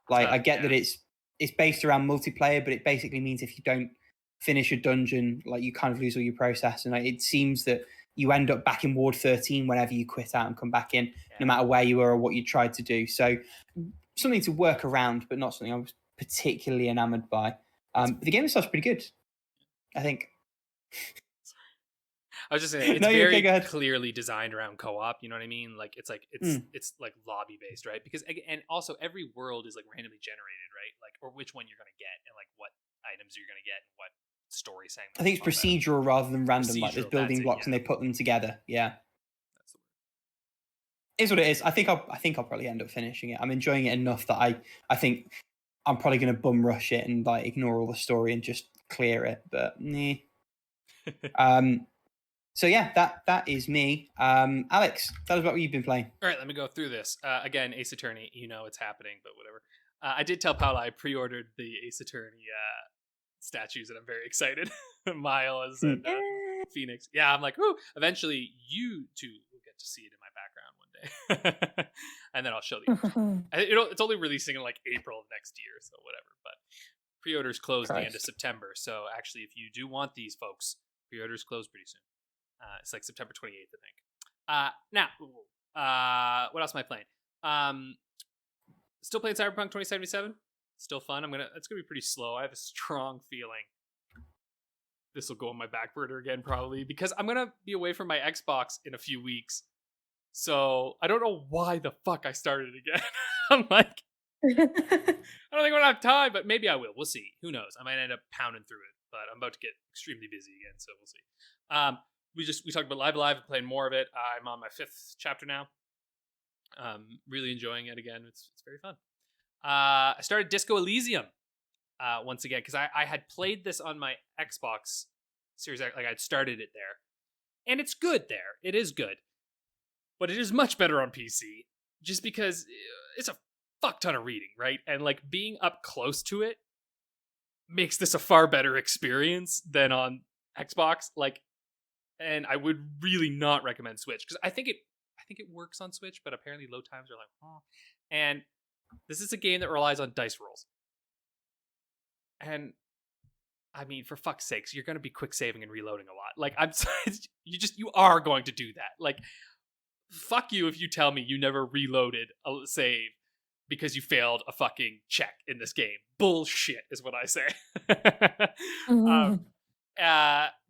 Like I get that it's based around multiplayer, but it basically means if you don't finish a dungeon, like you kind of lose all your process. And it seems that you end up back in Ward 13 whenever you quit out and come back in, no matter where you were or what you tried to do. So something to work around, but not something I was particularly enamored by. The game itself is pretty good, I think. I was just saying, it's very clearly designed around co-op. You know what I mean? Like it's like it's like lobby based, right? Because and also every world is like randomly generated, right? Like or which one you're gonna get and like what items you're gonna get and what story segment. I think it's procedural rather than random. Like there's building blocks and they put them together. Yeah, that's the word. Is what it is. I think I'll probably end up finishing it. I'm enjoying it enough that I think I'm probably going to bum rush it and like ignore all the story and just clear it. But So yeah, that is me. Alex, tell us about what you've been playing. All right, let me go through this. Again, Ace Attorney, you know it's happening, but whatever. I did tell Paula I pre-ordered the Ace Attorney statues, and I'm very excited. Miles and Phoenix. Yeah, I'm like, ooh, eventually you two will get to see it in my background one day. And then I'll show you. It's only releasing in like April of next year, so whatever. But pre-orders close at the end of September. So actually, if you do want these, folks, pre-orders close pretty soon. It's like September 28th, I think. Now, what else am I playing? Still playing Cyberpunk 2077. Still fun. It's gonna be pretty slow. I have a strong feeling this will go on my back burner again, probably, because I'm gonna be away from my Xbox in a few weeks. So I don't know why the fuck I started again. I'm like, I don't think I'm gonna have time, but maybe I will. We'll see. Who knows? I might end up pounding through it, but I'm about to get extremely busy again, so we'll see. We talked about Live and playing more of it. I'm on my 5th chapter now. Really enjoying it again. It's very fun. I started Disco Elysium once again because I had played this on my Xbox Series X, like I'd started it there, and it's good there. It is good, but it is much better on PC just because it's a fuck ton of reading, right? And like being up close to it makes this a far better experience than on Xbox. Like, and I would really not recommend Switch because I think it works on Switch, but apparently load times are like, oh. And this is a game that relies on dice rolls. And I mean, for fuck's sakes, you're going to be quick saving and reloading a lot. Like, you are going to do that. Like, fuck you if you tell me you never reloaded a save because you failed a fucking check in this game. Bullshit is what I say.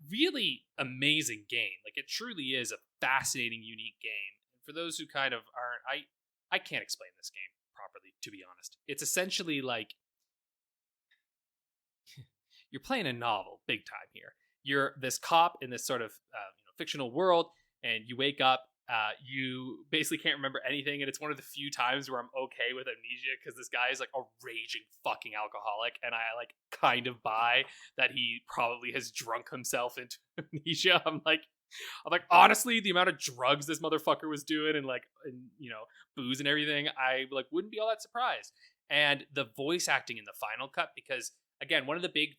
Really amazing game. Like, it truly is a fascinating, unique game. For those who kind of aren't, I can't explain this game properly, to be honest. It's essentially like you're playing a novel big time here. You're this cop in this sort of fictional world, and you wake up, you basically can't remember anything, and it's one of the few times where I'm okay with amnesia because this guy is like a raging fucking alcoholic, and I like kind of buy that he probably has drunk himself into amnesia. I'm like, honestly, the amount of drugs this motherfucker was doing and booze and everything, I like wouldn't be all that surprised. And the voice acting in the final cut, because again, one of the big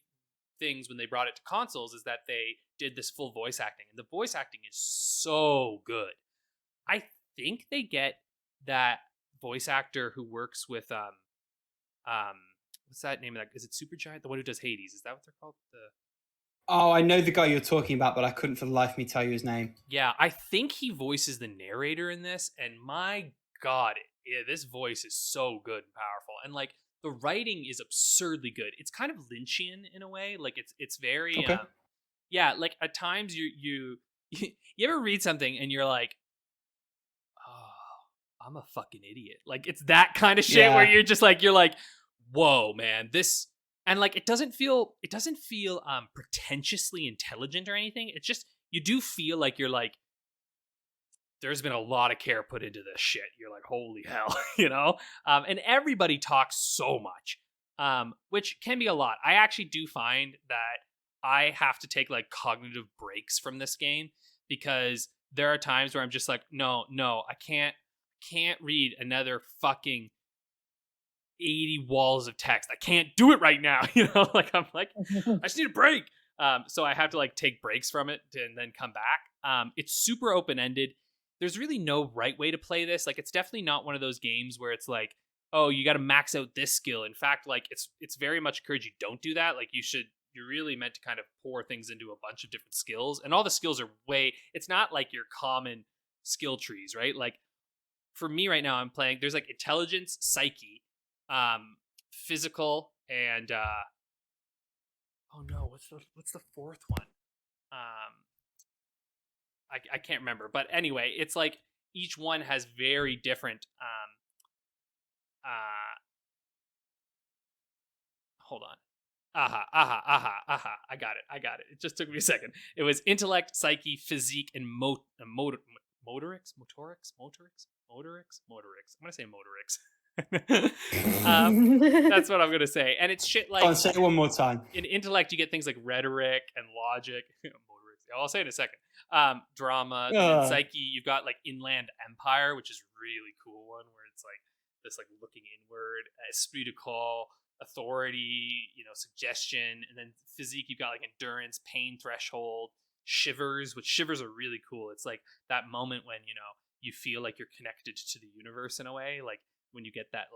things when they brought it to consoles is that they did this full voice acting, and the voice acting is so good. I think they get that voice actor who works with what's that name of that? Is it Supergiant? The one who does Hades? Is that what they're called? Oh, I know the guy you're talking about, but I couldn't for the life of me tell you his name. Yeah, I think he voices the narrator in this, and my God, this voice is so good and powerful. And like the writing is absurdly good. It's kind of Lynchian in a way. Like it's very okay. Like at times you ever read something and you're like, oh, I'm a fucking idiot. Like it's that kind of shit where you're like, whoa, man, this. And like it doesn't feel pretentiously intelligent or anything. It's just you do feel like you're like there's been a lot of care put into this shit. You're like, holy hell, you know? And everybody talks so much, which can be a lot. I actually do find that I have to take like cognitive breaks from this game because there are times where I'm just like, no, I can't read another fucking 80 walls of text. I can't do it right now. You know, like I'm like, I just need a break. So I have to like take breaks from it and then come back. It's super open-ended. There's really no right way to play this. Like, it's definitely not one of those games where it's like, oh, you got to max out this skill. In fact, like it's very much encouraged you don't do that. Like you're really meant to kind of pour things into a bunch of different skills, and all the skills are it's not like your common skill trees, right? Like for me right now, I'm playing, there's like intelligence, psyche, physical, and oh no, what's the fourth one? I can't remember, but anyway, it's like each one has very different hold on. I got it. It just took me a second. It was intellect, psyche, physique, and motorics. I'm gonna say motorics. That's what I'm gonna say. And it's shit like, I'll say it one more time. In intellect, you get things like rhetoric and logic. Motorics. I'll say it in a second. Drama, and then Psyche. You've got like Inland Empire, which is a really cool one where it's like this like looking inward. Esprit de corps, authority, suggestion, and then Physique. You've got like endurance, pain threshold, shivers, which shivers are really cool. It's like that moment when you feel like you're connected to the universe in a way, like when you get that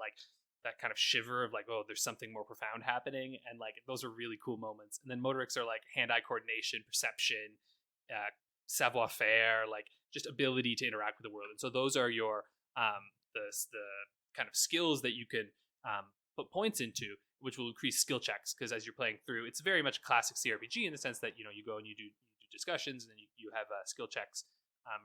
kind of shiver of like, oh, there's something more profound happening, and like those are really cool moments. And then motorics are like hand-eye coordination, perception, savoir faire, like just ability to interact with the world. And so those are your the kind of skills that you can put points into, which will increase skill checks, because as you're playing through, it's very much a classic CRPG in the sense that you go and you do discussions, and then you have skill checks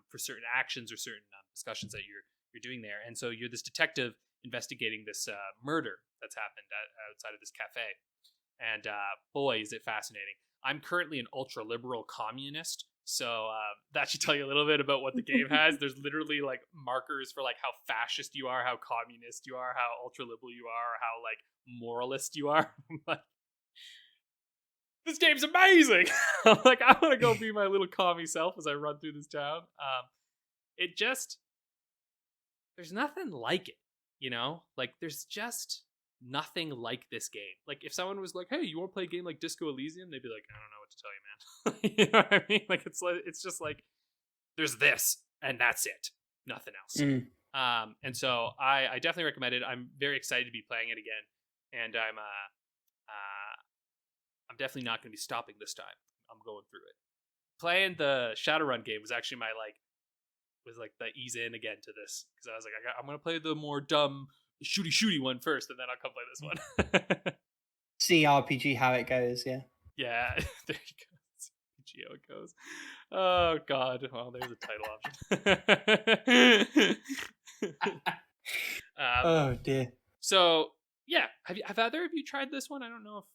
for certain actions or certain discussions that you're doing there. And so you're this detective investigating this murder that's happened outside of this cafe. And boy, is it fascinating. I'm currently an ultra-liberal communist, so that should tell you a little bit about what the game has. There's literally like markers for like how fascist you are, how communist you are, how ultra-liberal you are, how like moralist you are. This game's amazing. I'm like, I want to go be my little commie self as I run through this town. It just, there's nothing like it, like there's just nothing like this game. Like if someone was like, hey, you want to play a game like Disco Elysium? They'd be like, I don't know what to tell you, man. You know what I mean? Like it's just like, there's this and that's it, nothing else. And so I definitely recommend it. I'm very excited to be playing it again, and I'm definitely not going to be stopping this time. I'm going through it. Playing the Shadowrun game was actually the ease in again to this, because I was like, I'm going to play the more dumb shooty one first, and then I'll come play this one. See RPG how it goes, yeah. Yeah, there you go. See how it goes. Oh God. Well, there's a title option. Oh dear. So yeah, have either of you tried this one? I don't know if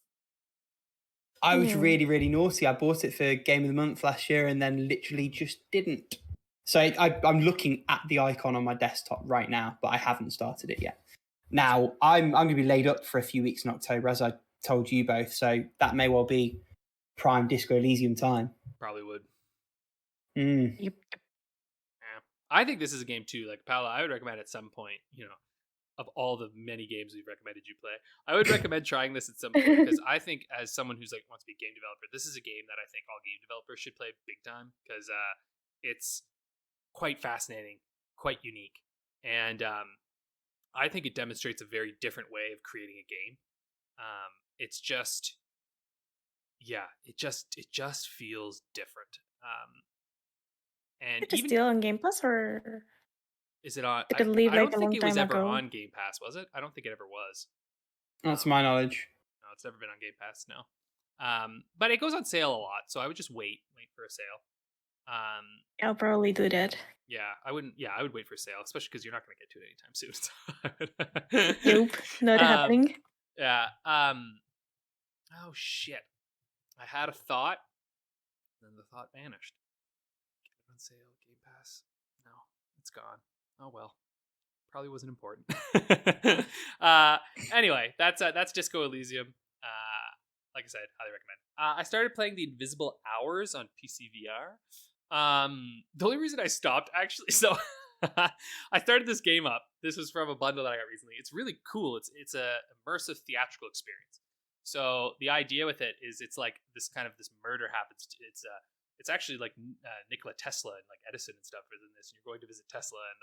I was really, really naughty. I bought it for Game of the Month last year and then literally just didn't. So I'm looking at the icon on my desktop right now, but I haven't started it yet. Now, I'm going to be laid up for a few weeks in October, as I told you both, so that may well be prime Disco Elysium time. Probably would. Yep. Yeah. I think this is a game too. Like Paula, I would recommend at some point, of all the many games we've recommended you play, I would recommend trying this at some point, because I think as someone who's like wants to be a game developer, this is a game that I think all game developers should play big time, because it's quite fascinating, quite unique, and I think it demonstrates a very different way of creating a game. It's just, it just feels different. And It's still on Game Pass, or is it on? I believe I like don't a long think it was time ever ago. on Game Pass, was it? I don't think it ever was. That's my knowledge. No, it's never been on Game Pass. No. But it goes on sale a lot, so I would just wait for a sale. I'll probably do that. Yeah, I wouldn't. Yeah, I would wait for a sale, especially because you're not going to get to it anytime soon. Nope, not happening. Yeah. Oh shit! I had a thought, then the thought vanished. Get it on sale, Game Pass. No, it's gone. Oh well. Probably wasn't important. Anyway, that's Disco Elysium. Like I said, highly recommend. I started playing the Invisible Hours on PCVR. The only reason I stopped, actually, so I started this game up. This was from a bundle that I got recently. It's really cool. It's a immersive theatrical experience. So the idea with it is it's like this murder happens. It's actually like Nikola Tesla and like Edison and stuff are in this. And you're going to visit Tesla, and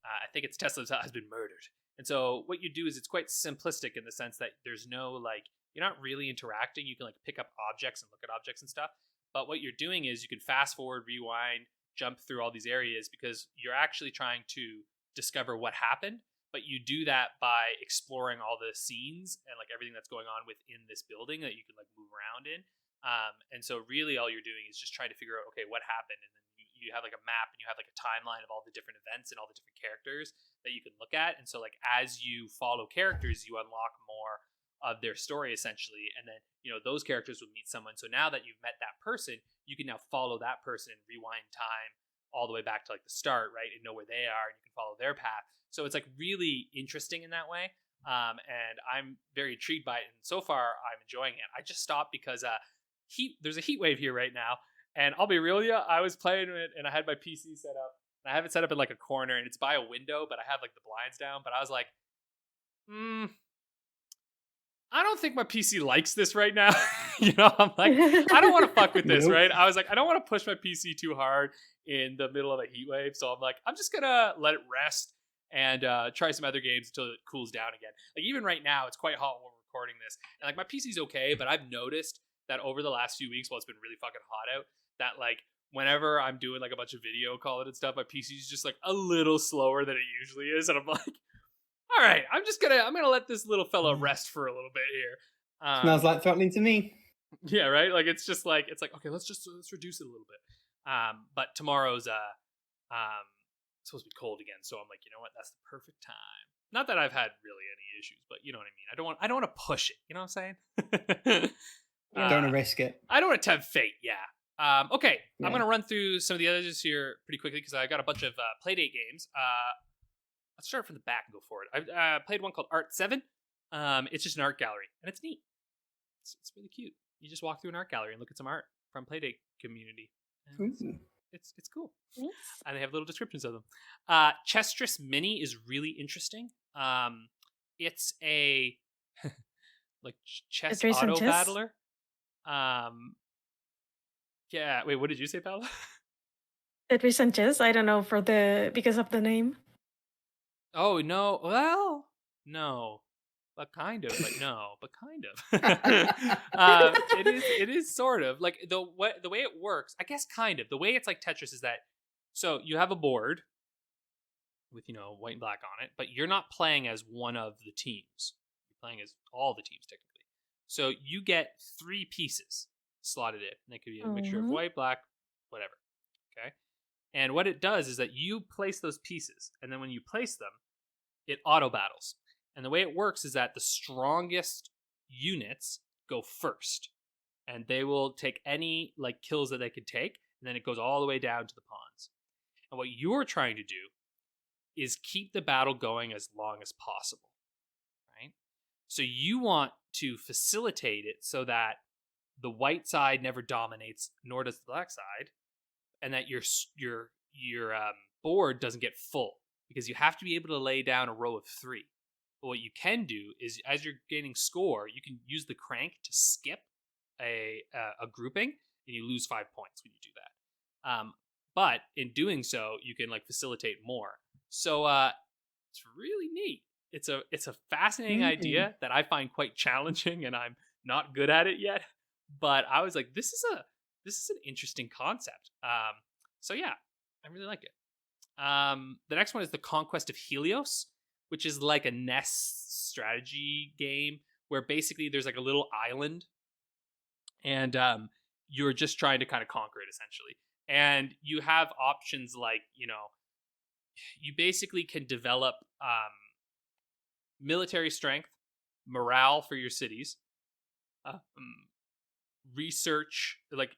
I think it's Tesla has been murdered. And so what you do is it's quite simplistic in the sense that there's no like, you're not really interacting. You can like pick up objects and look at objects and stuff. But what you're doing is you can fast forward, rewind, jump through all these areas, because you're actually trying to discover what happened. But you do that by exploring all the scenes and like everything that's going on within this building that you can like move around in. And so really all you're doing is just trying to figure out, okay, what happened? And then you have like a map and you have like a timeline of all the different events and all the different characters that you can look at. And so like as you follow characters, you unlock more of their story essentially, and then those characters will meet someone. So now that you've met that person, you can now follow that person and rewind time all the way back to like the start, right, and know where they are, and you can follow their path. So it's like really interesting in that way, and I'm very intrigued by it, and so far I'm enjoying it. I just stopped because there's a heat wave here right now, And I'll be real with you, I was playing it and I had my PC set up. And I have it set up in like a corner and it's by a window, but I have like the blinds down. But I was like, I don't think my PC likes this right now. I'm like, I don't want to fuck with this, right? I was like, I don't want to push my PC too hard in the middle of a heat wave. So I'm like, I'm just going to let it rest and try some other games until it cools down again. Like even right now, it's quite hot when we're recording this. And like my PC's okay, but I've noticed that over the last few weeks, while it's been really fucking hot out, that like whenever I'm doing like a bunch of video calling and stuff, my PC's just like a little slower than it usually is. And I'm like, all right, I'm gonna let this little fella rest for a little bit here. Smells like throttling to me. Yeah, right. Like it's like okay, let's reduce it a little bit. But tomorrow's supposed to be cold again, so I'm like, you know what? That's the perfect time. Not that I've had really any issues, but you know what I mean. I don't want to push it. You know what I'm saying? Don't want to risk it. I don't want to tempt fate. Yeah. Okay, Yeah. I'm gonna run through some of the others here pretty quickly because I got a bunch of Playdate games. Let's start from the back and go forward. I played one called Art 7. It's just an art gallery, and it's neat. It's really cute. You just walk through an art gallery and look at some art from Playdate community. It's cool. Yes. And they have little descriptions of them. Chesstris Mini is really interesting. It's a like chess Tetris and auto chess? battler. Yeah. Wait, what did you say, Paula? Tetris and chess. I don't know because of the name. Oh no! Well, no, but kind of. But no, but kind of. It is sort of like the way it works. I guess kind of the way it's like Tetris is that so you have a board with white and black on it, but you're not playing as one of the teams. You're playing as all the teams technically. So you get 3 pieces slotted in. And they could be a mixture of white, black, whatever. Okay. And what it does is that you place those pieces, and then when you place them, it auto battles. And the way it works is that the strongest units go first, and they will take any like kills that they can take, and then it goes all the way down to the pawns. And what you're trying to do is keep the battle going as long as possible, right? So you want to facilitate it so that the white side never dominates, nor does the black side, and that your board doesn't get full, because you have to be able to lay down a row of 3. But what you can do is, as you're gaining score, you can use the crank to skip a grouping, and you lose 5 points when you do that. But in doing so, you can like facilitate more. So it's really neat. It's a fascinating idea that I find quite challenging, and I'm not good at it yet. But I was like, this is an interesting concept. So yeah, I really like it. The next one is the Conquest of Helios, which is like a NES strategy game where basically there's like a little island, and you're just trying to kind of conquer it essentially. And you have options like, you basically can develop military strength, morale for your cities, research, like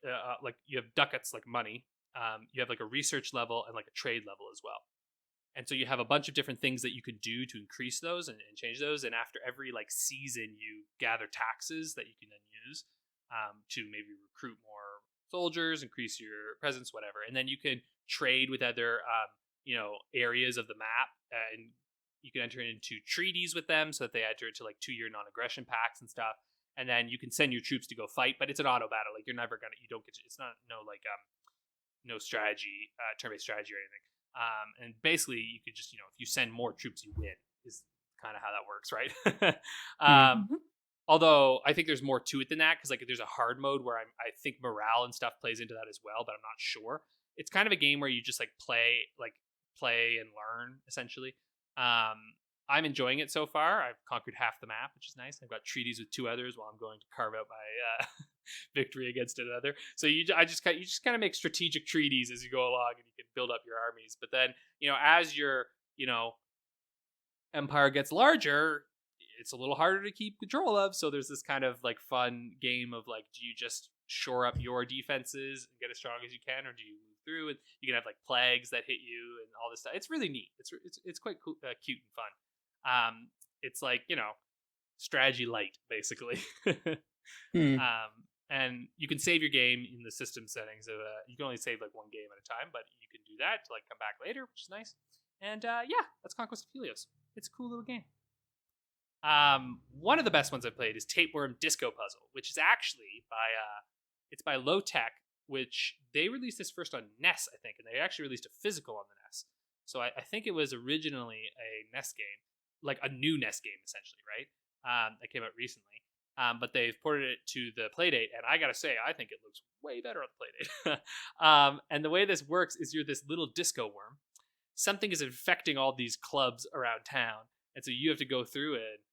you have ducats, like money. You have like a research level and like a trade level as well. And so you have a bunch of different things that you could do to increase those and change those. And after every like season, you gather taxes that you can then use to maybe recruit more soldiers, increase your presence, whatever. And then you can trade with other, areas of the map, and you can enter into treaties with them so that they enter into like 2-year non-aggression pacts and stuff. And then you can send your troops to go fight, but it's an auto battle. Like it's not no strategy, turn-based strategy or anything. And basically you could just, if you send more troops, you win, is kind of how that works, right? Although I think there's more to it than that, because like there's a hard mode where I think morale and stuff plays into that as well, but I'm not sure. It's kind of a game where you just like play and learn essentially. I'm enjoying it so far. I've conquered half the map, which is nice. I've got treaties with 2 others while I'm going to carve out my victory against another. So you just kind of make strategic treaties as you go along, and you can build up your armies. But then, as your empire gets larger, it's a little harder to keep control of. So there's this kind of like fun game of like, do you just shore up your defenses and get as strong as you can, or do you move through? And you can have like plagues that hit you and all this stuff. It's really neat. It's quite cool, cute and fun. It's like strategy light basically. And and you can save your game in the system settings. You can only save like one game at a time, but you can do that to like come back later, which is nice. And yeah, that's Conquest of Helios. It's a cool little game. One of the best ones I've played is Tapeworm Disco Puzzle, which is actually by Low Tech, which they released this first on NES, I think, and they actually released a physical on the NES. So I think it was originally a NES game, like a new NES game, essentially, right? That came out recently. But they've ported it to the Playdate, and I gotta say, I think it looks way better on the Playdate. And the way this works is you're this little disco worm. Something is infecting all these clubs around town, and so you have to go through and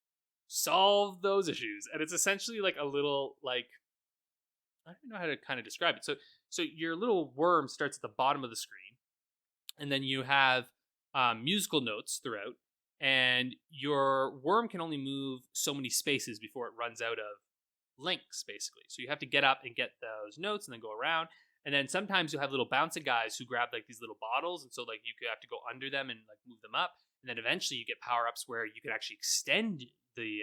solve those issues. And it's essentially like a little, like, I don't know how to kind of describe it. So your little worm starts at the bottom of the screen, and then you have musical notes throughout, and your worm can only move so many spaces before it runs out of links, basically. So you have to get up and get those notes and then go around. And then sometimes you'll have little bouncing guys who grab like these little bottles, and so like you could have to go under them and like move them up. And then eventually you get power-ups where you can actually extend the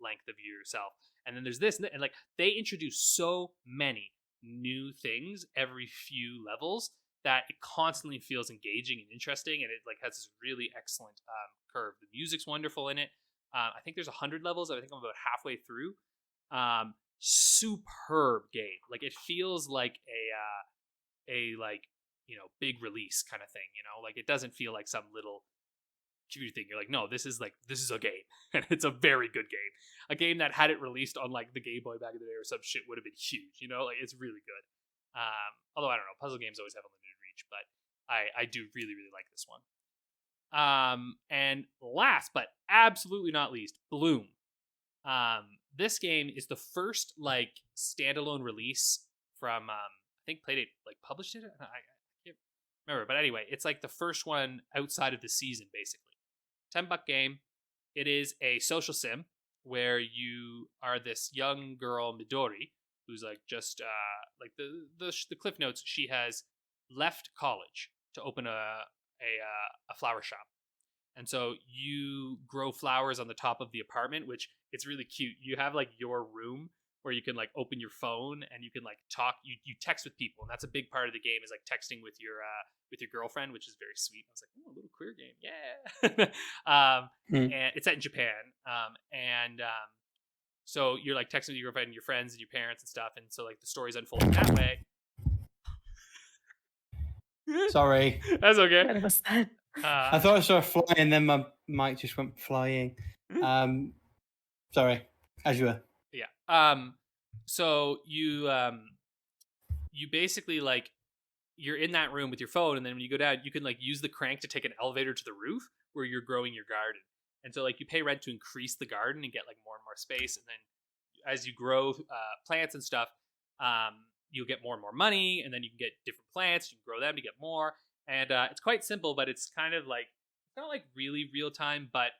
length of yourself. And then there's this, and like they introduce so many new things every few levels that it constantly feels engaging and interesting, and it like has this really excellent curve. The music's wonderful in it. I think there's 100 levels. I think I'm about halfway through. Superb game. Like it feels like a like, you know, big release kind of thing. You know, like it doesn't feel like some little computer thing. You're like, no, this is a game, and it's a very good game. A game that had it released on like the Game Boy back in the day or some shit would have been huge. You know, like it's really good. Although I don't know, puzzle games always have a limited reach, but I do really, really like this one. And last but absolutely not least, Bloom. This game is the first like standalone release from I think Playdate like published it. I can't remember, but anyway, it's like the first one outside of the season, basically. $10 game. It is a social sim where you are this young girl Midori who's like just like the cliff notes. She has left college to open a flower shop. And so you grow flowers on the top of the apartment, which it's really cute. You have like your room where you can like open your phone and you can like talk. You text with people, and that's a big part of the game is like texting with your girlfriend, which is very sweet. I was like, oh, a little queer game, yeah. And it's set in Japan, so you're like texting with your girlfriend and your friends and your parents and stuff, and so like the story's unfolding that way. Sorry, that's okay. What was that? I thought I saw a fly, and then my mic just went flying. Sorry, as you were. Yeah. So you basically like you're in that room with your phone, and then when you go down, you can like use the crank to take an elevator to the roof where you're growing your garden. And so like you pay rent to increase the garden and get like more and more space, and then as you grow plants and stuff, you'll get more and more money, and then you can get different plants. You can grow them to get more. And it's quite simple, but it's kind of like, it's not like really real time, but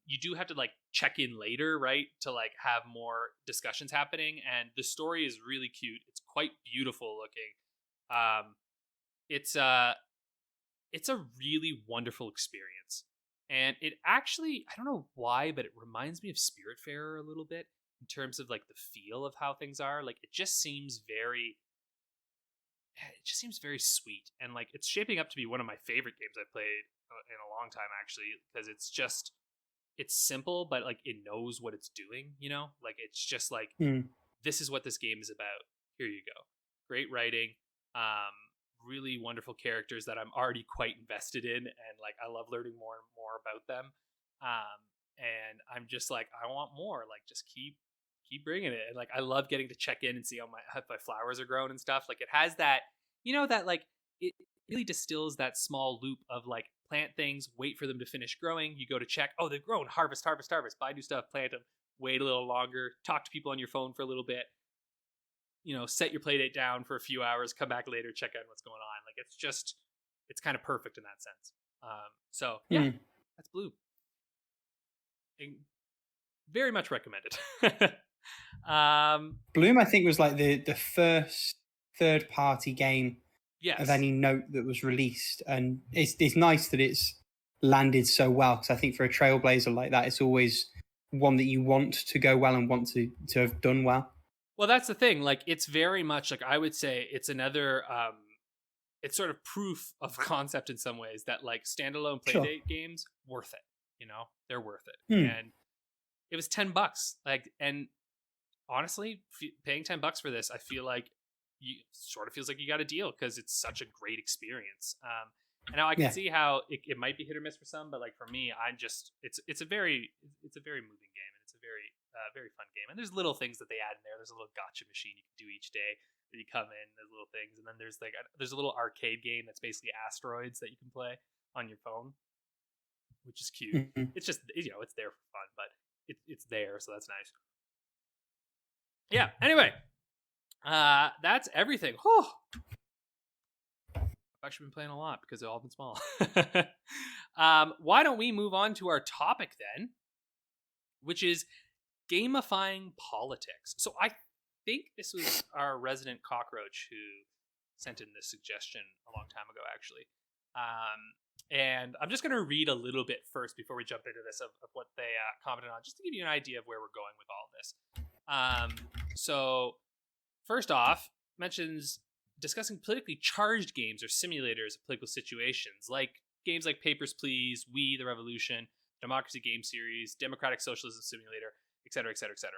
you do have to like check in later, right, to like have more discussions happening. And the story is really cute. It's quite beautiful looking. It's a really wonderful experience. And it actually, I don't know why, but it reminds me of Spiritfarer a little bit in terms of like the feel of how things are. Like it just seems very sweet, and like it's shaping up to be one of my favorite games I've played in a long time, actually, because it's simple, but like it knows what it's doing, you know, like it's just like this is what this game is about. Here you go. Great writing, really wonderful characters that I'm already quite invested in, and like I love learning more and more about them, and I'm just like, I want more, like just keep bringing it. And like I love getting to check in and see how my flowers are grown and stuff. Like it has that, you know, that like it really distills that small loop of like plant things, wait for them to finish growing, you go to check, oh, they've grown, harvest, buy new stuff, plant them, wait a little longer, talk to people on your phone for a little bit, you know, set your Playdate down for a few hours, come back later, check out what's going on. Like it's kind of perfect in that sense. So yeah, that's Blue. Very much recommended. Bloom, I think, was like the first third-party game of any note that was released, and it's nice that it's landed so well, because I think for a trailblazer like that, it's always one that you want to go well and want to have done well. Well, that's the thing. Like, it's very much like, I would say it's another it's sort of proof of concept in some ways that like standalone Playdate games worth it. You know, they're worth it. And it was $10. Like, and honestly, paying $10 for this, I feel like you sort of feels like you got a deal because it's such a great experience. And now I can see how it might be hit or miss for some, but like for me, it's a very moving game, and it's a very fun game. And there's little things that they add in there. There's a little gotcha machine you can do each day that you come in. There's little things, and then there's a little arcade game that's basically asteroids that you can play on your phone, which is cute. It's just, you know, it's there for fun, but it's there, so that's nice. Yeah. Anyway, that's everything. Whew. I've actually been playing a lot because they've all been small. Why don't we move on to our topic then, which is gamifying politics. So I think this was our resident cockroach who sent in this suggestion a long time ago, actually. And I'm just going to read a little bit first before we jump into this of what they commented on, just to give you an idea of where we're going with all of this. So first off, mentions discussing politically charged games or simulators of political situations, like games like Papers, Please, We, The Revolution, Democracy Game Series, Democratic Socialism Simulator, etc., etc., etc.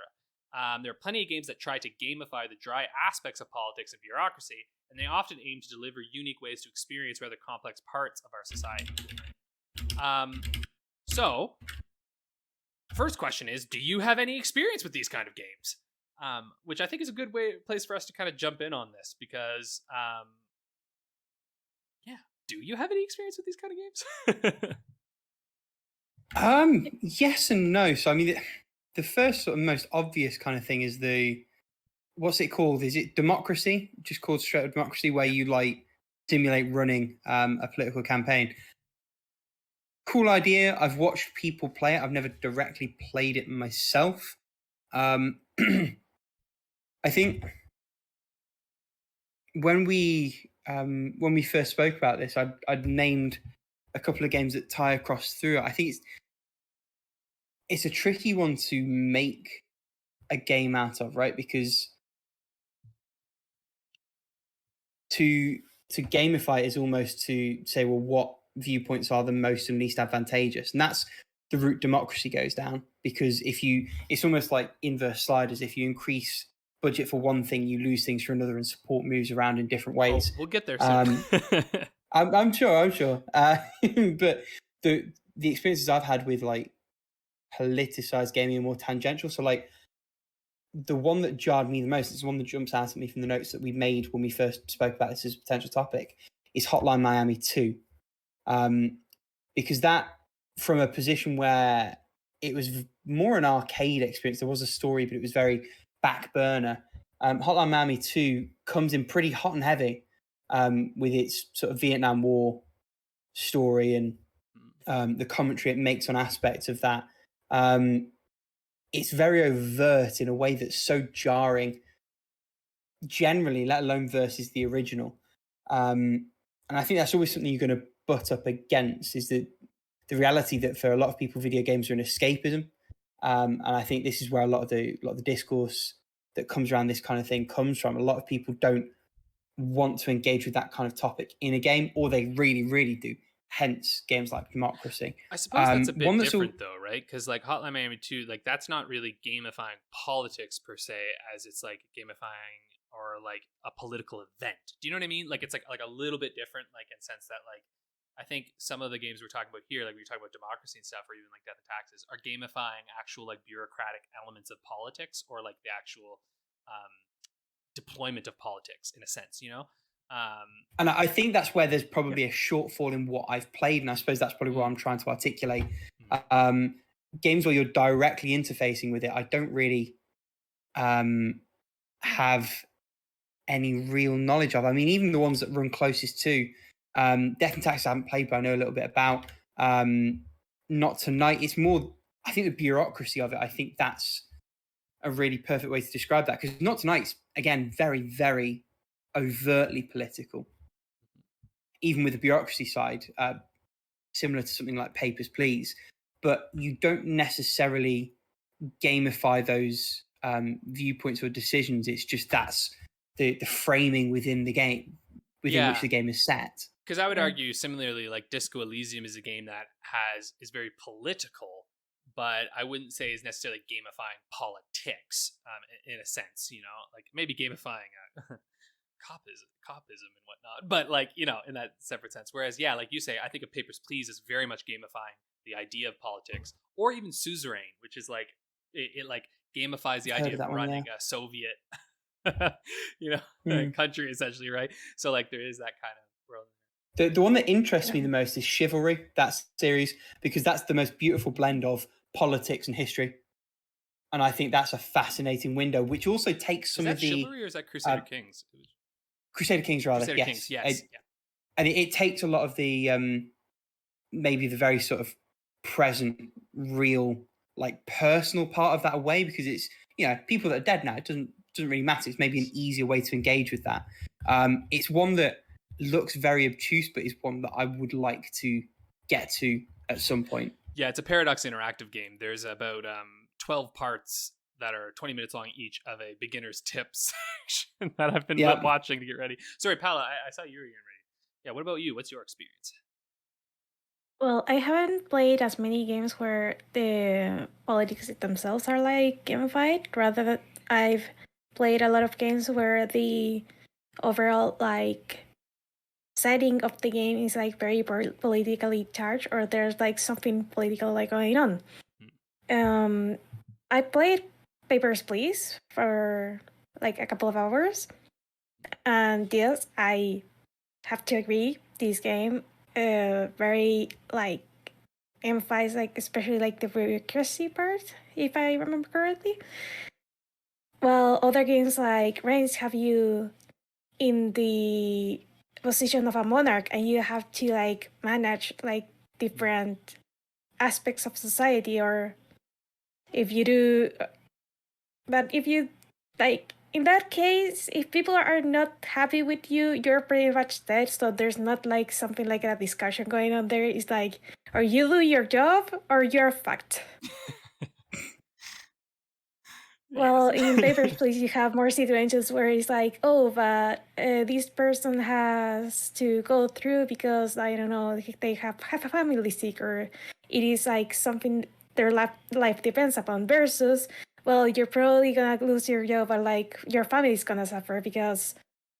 There are plenty of games that try to gamify the dry aspects of politics and bureaucracy, and they often aim to deliver unique ways to experience rather complex parts of our society. So, first question is, do you have any experience with these kind of games? Which I think is a good place for us to kind of jump in on this, because, do you have any experience with these kind of games? Yes and no. So, I mean, the first sort of most obvious kind of thing is what's it called? Is it Democracy? Just called straight up Democracy, where you like simulate running a political campaign. Cool idea. I've watched people play it. I've never directly played it myself. I think when we first spoke about this, I'd named a couple of games that tie across through it. I think it's a tricky one to make a game out of, right? Because to gamify is almost to say, well, what viewpoints are the most and least advantageous, and that's the route Democracy goes down. Because it's almost like inverse sliders. If you increase budget for one thing, you lose things for another, and support moves around in different ways. We'll get there soon. I'm sure. But the experiences I've had with like politicized gaming are more tangential. So like the one that jarred me the most, is the one that jumps out at me from the notes that we made when we first spoke about this as a potential topic, is Hotline Miami 2. Because that, from a position where it was more an arcade experience, there was a story, but it was very back burner. Hotline Miami 2 comes in pretty hot and heavy with its sort of Vietnam War story and the commentary it makes on aspects of that. It's very overt in a way that's so jarring, generally, let alone versus the original. And I think that's always something you're going to butt up against, is the reality that for a lot of people, video games are an escapism. And I think this is where a lot of the discourse that comes around this kind of thing comes from. A lot of people don't want to engage with that kind of topic in a game, or they really, really do. Hence, games like Democracy. I suppose that's a bit different, though, right? Because like Hotline Miami 2, like that's not really gamifying politics per se, as it's like gamifying or like a political event. Do you know what I mean? Like it's like a little bit different, like in sense that like I think some of the games we're talking about here, like we talk about Democracy and stuff, or even like Death and Taxes, are gamifying actual like bureaucratic elements of politics, or like the actual deployment of politics in a sense, you know? And I think that's where there's probably a shortfall in what I've played, and I suppose that's probably what I'm trying to articulate. Games where you're directly interfacing with it, I don't really have any real knowledge of. I mean, even the ones that run closest to Death and Taxes I haven't played, but I know a little bit about. Not Tonight. It's more, I think, the bureaucracy of it. I think that's a really perfect way to describe that, because Not Tonight's, again, very, very overtly political, even with the bureaucracy side, similar to something like Papers, Please. But you don't necessarily gamify those viewpoints or decisions. It's just that's the framing within the game, within which the game is set. Because I would argue similarly, like Disco Elysium is a game that is very political, but I wouldn't say is necessarily gamifying politics in a sense, you know, like maybe gamifying copism and whatnot, but like, you know, in that separate sense. Whereas, yeah, like you say, I think of Papers, Please is very much gamifying the idea of politics, or even Suzerain, which is like, it like gamifies the idea of running a Soviet, you know, country essentially, right? So like there is that kind of world. The one that interests me the most is Chivalry, that series, because that's the most beautiful blend of politics and history. And I think that's a fascinating window, which also takes some of the... Is that Chivalry or is that Crusader Kings? Crusader Kings, rather, Crusader Kings, yes. And it takes a lot of the, maybe the very sort of present, real, like personal part of that away, because it's, you know, people that are dead now, it doesn't really matter. It's maybe an easier way to engage with that. It's one that looks very obtuse, but is one that I would like to get to at some point. Yeah, it's a Paradox interactive game. There's about 12 parts that are 20 minutes long each of a beginner's tips section that I've been watching to get ready. Sorry, Paula, I saw you were getting ready. Yeah, what about you? What's your experience? Well, I haven't played as many games where the politics themselves are like gamified. Rather, I've played a lot of games where the overall like setting of the game is like very politically charged, or there's like something political like going on. I played Papers, Please for like a couple of hours, and yes, I have to agree, this game very like emphasize like especially like the bureaucracy part, if I remember correctly. Well, other games like Reigns have you in the position of a monarch, and you have to like manage like different aspects of society, or if you do, but if you like in that case, if people are not happy with you, you're pretty much dead. So there's not like something like a discussion going on there. It's like, or you do your job or you're fucked. Well, in Papers, Please, you have more situations where it's like, oh, but this person has to go through because, I don't know, they have a family sick, or it is like something their life depends upon, versus, well, you're probably going to lose your job, but like your family is going to suffer because,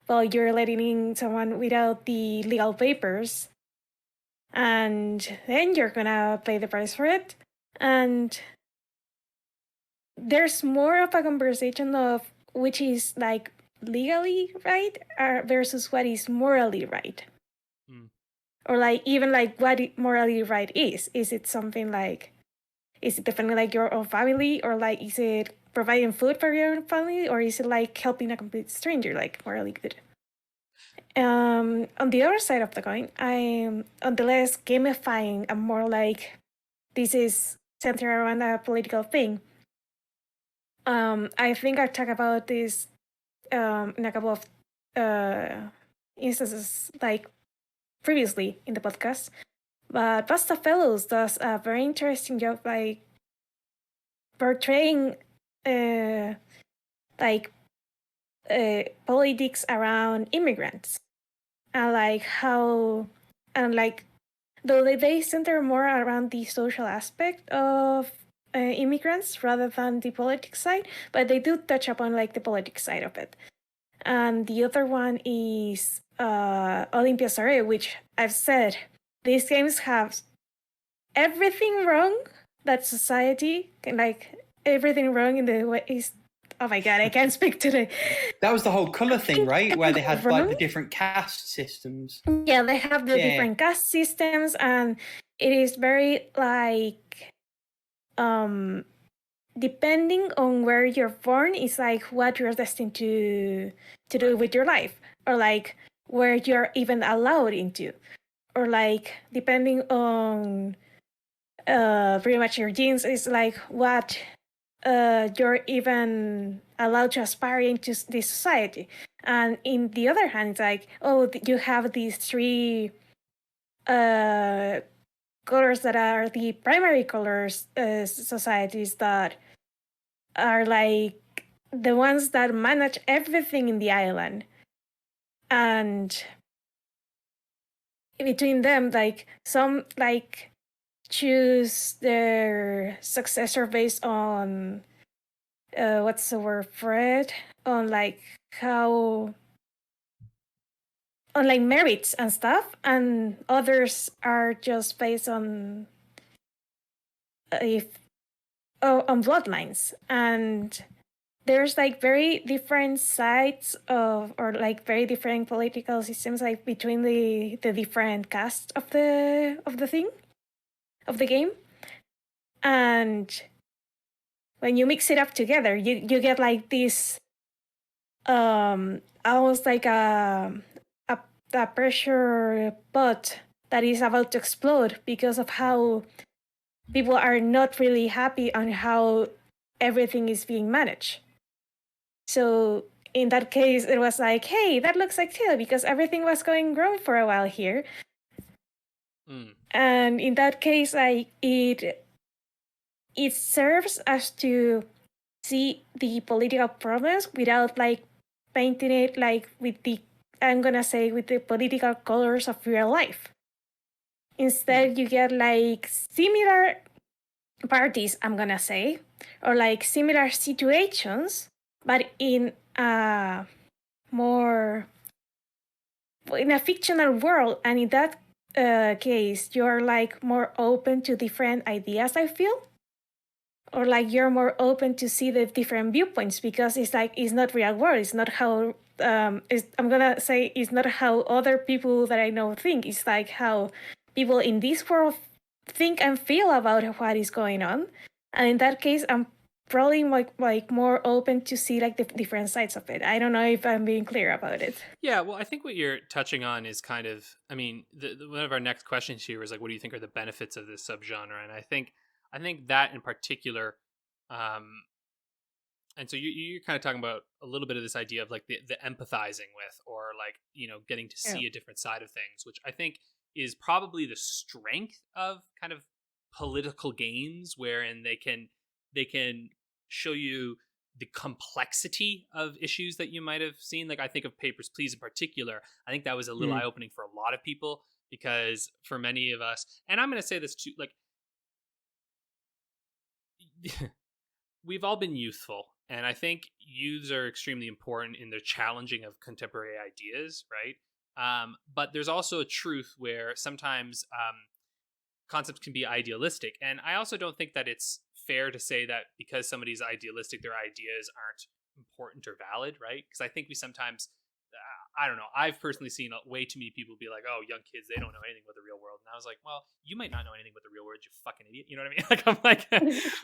well, you're letting in someone without the legal papers, and then you're going to pay the price for it. And there's more of a conversation of which is like legally right versus what is morally right. Or like even like what morally right is. Is it something like, is it defending like your own family, or like is it providing food for your own family, or is it like helping a complete stranger, like morally good? On the other side of the coin, I'm on the less gamifying and more like this is centered around a political thing. I think I talked about this in a couple of instances, like previously in the podcast. But Pasta Fellows does a very interesting job, like portraying politics around immigrants, and like how, and like though they center more around the social aspect of immigrants rather than the politics side, but they do touch upon like the politics side of it. And the other one is Olympia Story, which I've said these games have everything wrong that society can, like everything wrong in the way is. Oh my god, I can't speak today. That was the whole color thing, right? Where they had like the different caste systems. Yeah, they have the different caste systems, and it is very like depending on where you're born, is like what you're destined to do with your life, or like where you're even allowed into, or like depending on pretty much your genes is like what you're even allowed to aspire into this society. And in the other hand, it's like, oh, you have these three colors that are the primary colors societies that are like the ones that manage everything in the island. And between them, like some like choose their successor based on what's the word for it? On like how on like merits and stuff, and others are just based on if on bloodlines. And there's like very different sides of, or like very different political systems, like between the different casts of the thing of the game. And when you mix it up together, you get like this almost like a pressure pot that is about to explode because of how people are not really happy on how everything is being managed. So in that case, it was like, hey, that looks like Tail because everything was going wrong for a while here. And in that case, like it serves as to see the political problems without like painting it like with the, I'm gonna say, with the political colors of real life. Instead, you get like similar parties, I'm gonna say, or like similar situations, but in a more in a fictional world. And in that case, you're like more open to different ideas, I feel, or like you're more open to see the different viewpoints because it's like it's not real world. It's not how I'm gonna say it's not how other people that I know think. It's like how people in this world think and feel about what is going on. And in that case, I'm probably like more open to see like the different sides of it. I don't know if I'm being clear about it. Yeah, well, I think what you're touching on is kind of, I mean, one of our next questions here is like, what do you think are the benefits of this subgenre? And I think that in particular, and so you're kind of talking about a little bit of this idea of like the empathizing with, or like, getting to see a different side of things, which I think is probably the strength of kind of political games, wherein they can show you the complexity of issues that you might have seen. Like I think of Papers, Please in particular. I think that was a little eye-opening for a lot of people because for many of us, and I'm going to say this too, like we've all been youthful, and I think youths are extremely important in the challenging of contemporary ideas, right? But there's also a truth where sometimes concepts can be idealistic, and I also don't think that it's fair to say that because somebody's idealistic, their ideas aren't important or valid, right? Because I think we sometimes, I don't know, I've personally seen way too many people be like, oh, young kids, they don't know anything about the real world. And I was like, well, you might not know anything about the real world, you fucking idiot. You know what I mean? Like, I'm like,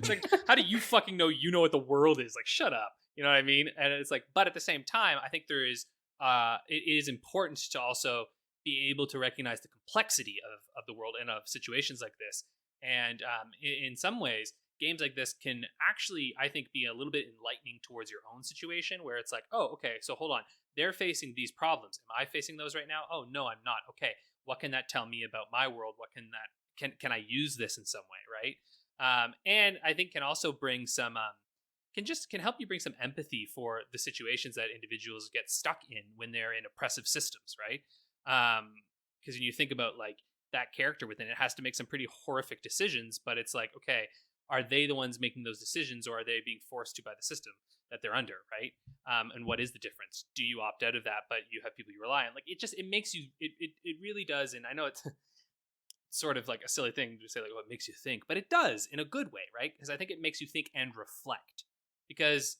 it's like, how do you fucking know what the world is? Like, shut up. You know what I mean? And it's like, but at the same time, I think there is, it is important to also be able to recognize the complexity of the world and of situations like this. And in some ways, games like this can actually, I think, be a little bit enlightening towards your own situation, where it's like, oh, okay, so hold on. They're facing these problems. Am I facing those right now? Oh, no, I'm not. Okay, what can that tell me about my world? What can that, can I use this in some way, right? And I think can also bring some, can help you bring some empathy for the situations that individuals get stuck in when they're in oppressive systems, right? Because when you think about like that character within it has to make some pretty horrific decisions, but it's like, okay, are they the ones making those decisions, or are they being forced to by the system that they're under, right? And what is the difference? Do you opt out of that, but you have people you rely on? Like it makes you, it really does. And I know it's sort of like a silly thing to say like, what makes you think, but it does in a good way, right? Because I think it makes you think and reflect. Because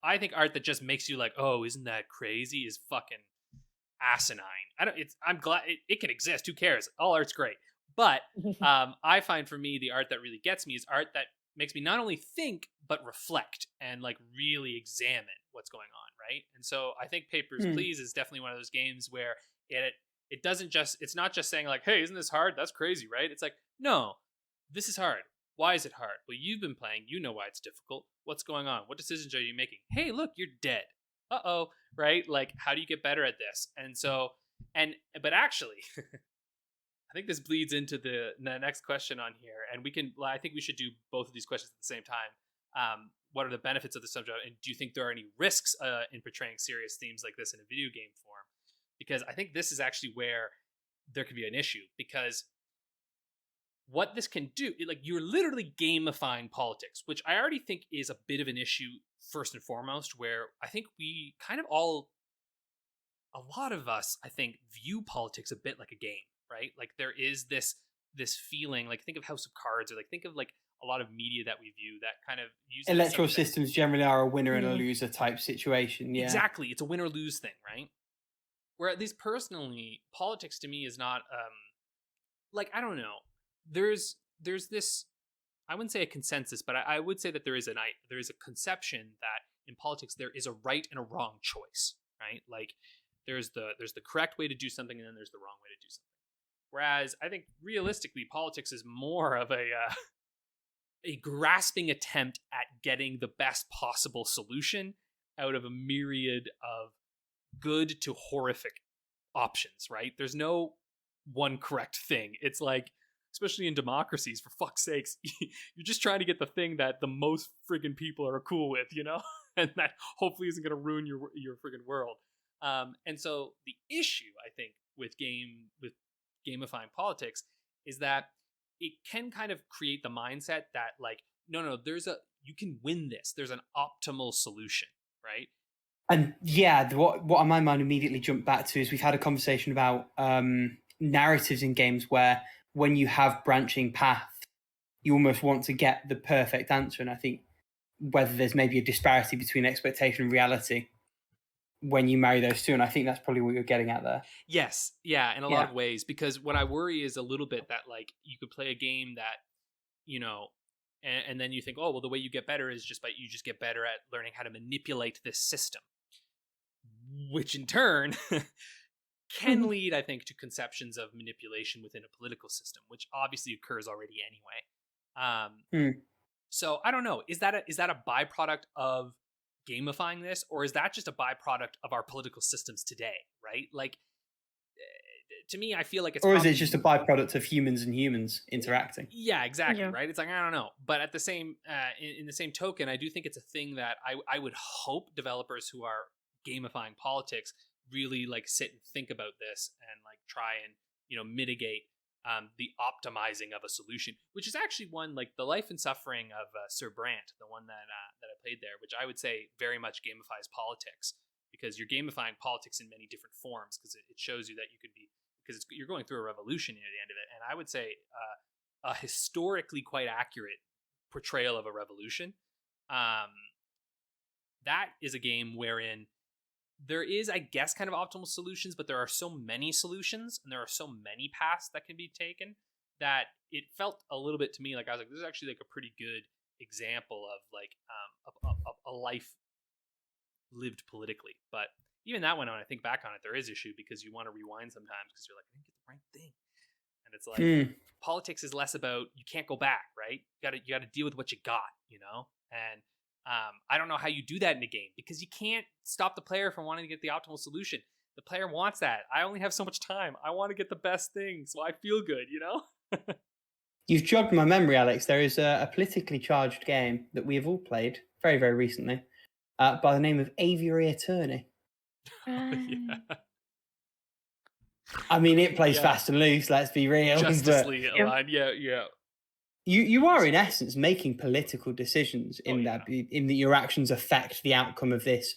I think art that just makes you like, oh, isn't that crazy, is fucking asinine. I'm glad it can exist. Who cares? All art's great. But I find for me, the art that really gets me is art that makes me not only think, but reflect and like really examine what's going on, right? And so I think Papers, Please is definitely one of those games where it doesn't just, it's not just saying like, hey, isn't this hard? That's crazy, right? It's like, no, this is hard. Why is it hard? Well, you've been playing. You know why it's difficult. What's going on? What decisions are you making? Hey, look, you're dead. Uh-oh, right? Like, how do you get better at this? And so, but actually, I think this bleeds into the next question on here, and I think we should do both of these questions at the same time. what are the benefits of the subject, and do you think there are any risks in portraying serious themes like this in a video game form? Because I think this is actually where there could be an issue, because what this can do, like, you're literally gamifying politics, which I already think is a bit of an issue first and foremost, where I think we kind of a lot of us, I think, view politics a bit like a game, right? Like, there is this feeling, like, think of House of Cards, or like think of like a lot of media that we view that kind of uses electoral systems generally are a winner and a loser type situation. Yeah, exactly. It's a win or lose thing, right? Where, at least personally, politics to me is not like, I don't know. There's this, I wouldn't say a consensus, but I would say that there is a conception that in politics there is a right and a wrong choice, right? Like, there's the correct way to do something, and then there's the wrong way to do something. Whereas I think realistically, politics is more of a grasping attempt at getting the best possible solution out of a myriad of good to horrific options, right? There's no one correct thing. It's like, especially in democracies, for fuck's sakes, you're just trying to get the thing that the most friggin' people are cool with, you know? And that hopefully isn't going to ruin your friggin' world. And so the issue, I think, with gamifying politics is that it can kind of create the mindset that, like, no, you can win this. There's an optimal solution, right? And yeah, what on my mind immediately jumped back to is we've had a conversation about narratives in games where when you have branching paths, you almost want to get the perfect answer. And I think whether there's maybe a disparity between expectation and reality when you marry those two, and I think that's probably what you're getting at there. Yes, yeah, in a lot of ways, because what I worry is a little bit that, like, you could play a game that, you know, and then you think, oh, well, the way you get better is you just get better at learning how to manipulate this system, which in turn can lead, I think, to conceptions of manipulation within a political system, which obviously occurs already anyway. So I don't know, is that a byproduct of gamifying this, or is that just a byproduct of our political systems today, right? Like, to me, I feel like it's, or is it just a byproduct of humans and humans interacting? Yeah, exactly. Yeah. Right. It's like, I don't know, but at the same in the same token, I do think it's a thing that I would hope developers who are gamifying politics really, like, sit and think about this and, like, try and, you know, mitigate the optimizing of a solution, which is actually one, like the Life and Suffering of Sir Brandt, the one that I played there, which I would say very much gamifies politics, because you're gamifying politics in many different forms, because it shows you that you could be, because you're going through a revolution near the end of it. And I would say a historically quite accurate portrayal of a revolution. That is a game wherein there is, I guess, kind of optimal solutions, but there are so many solutions and there are so many paths that can be taken that it felt a little bit to me like I was like, this is actually like a pretty good example of, like, a life lived politically. But even that one, when I think back on it, there is issue, because you want to rewind sometimes because you're like, I didn't get the right thing. And it's like, politics is less about, you can't go back, right? You got to deal with what you got, you know? And I don't know how you do that in a game, because you can't stop the player from wanting to get the optimal solution. The player wants that. I only have so much time. I want to get the best thing, so I feel good, you know? You've jogged my memory, Alex. There is a politically charged game that we have all played very, very recently by the name of Aviary Attorney. Yeah. I mean, it plays fast and loose, let's be real. Justice League aligned, yeah. You are, in essence, making political decisions in that your actions affect the outcome of this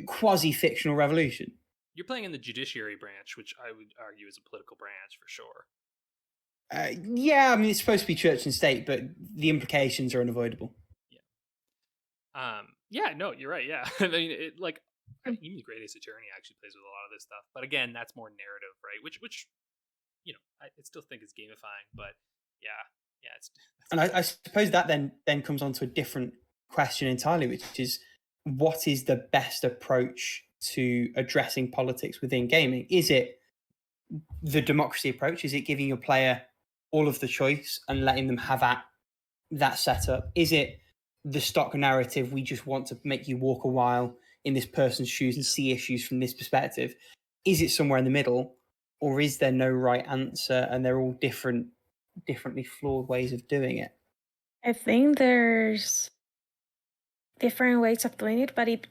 quasi-fictional revolution. You're playing in the judiciary branch, which I would argue is a political branch for sure. Yeah, I mean, it's supposed to be church and state, but the implications are unavoidable. Yeah. Yeah, no, you're right, yeah. I mean, even the Great Ace Attorney actually plays with a lot of this stuff. But again, that's more narrative, right? Which you know, I still think is gamifying, but yeah. And I suppose that then comes on to a different question entirely, which is, what is the best approach to addressing politics within gaming? Is it the democracy approach? Is it giving your player all of the choice and letting them have that setup? Is it the stock narrative, we just want to make you walk a while in this person's shoes and see issues from this perspective? Is it somewhere in the middle, or is there no right answer and they're all differently flawed ways of doing it? I think there's different ways of doing it, but it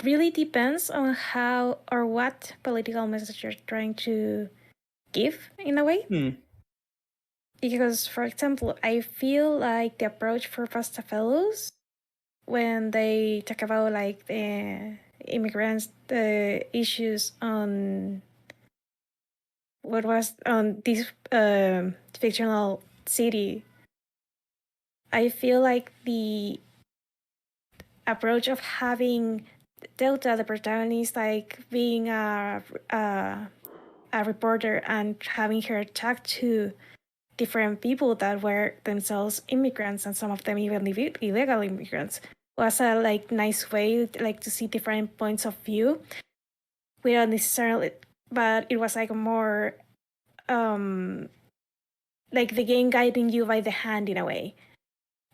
really depends on how or what political message you're trying to give in a way. Because, for example, I feel like the approach for Pasta Fellows, when they talk about like the immigrants, the issues on what was on this fictional city, I feel like the approach of having Delta, the protagonist, like being a reporter and having her talk to different people that were themselves immigrants, and some of them even illegal immigrants, was a like nice way like to see different points of view without necessarily, but it was like more like the game guiding you by the hand in a way.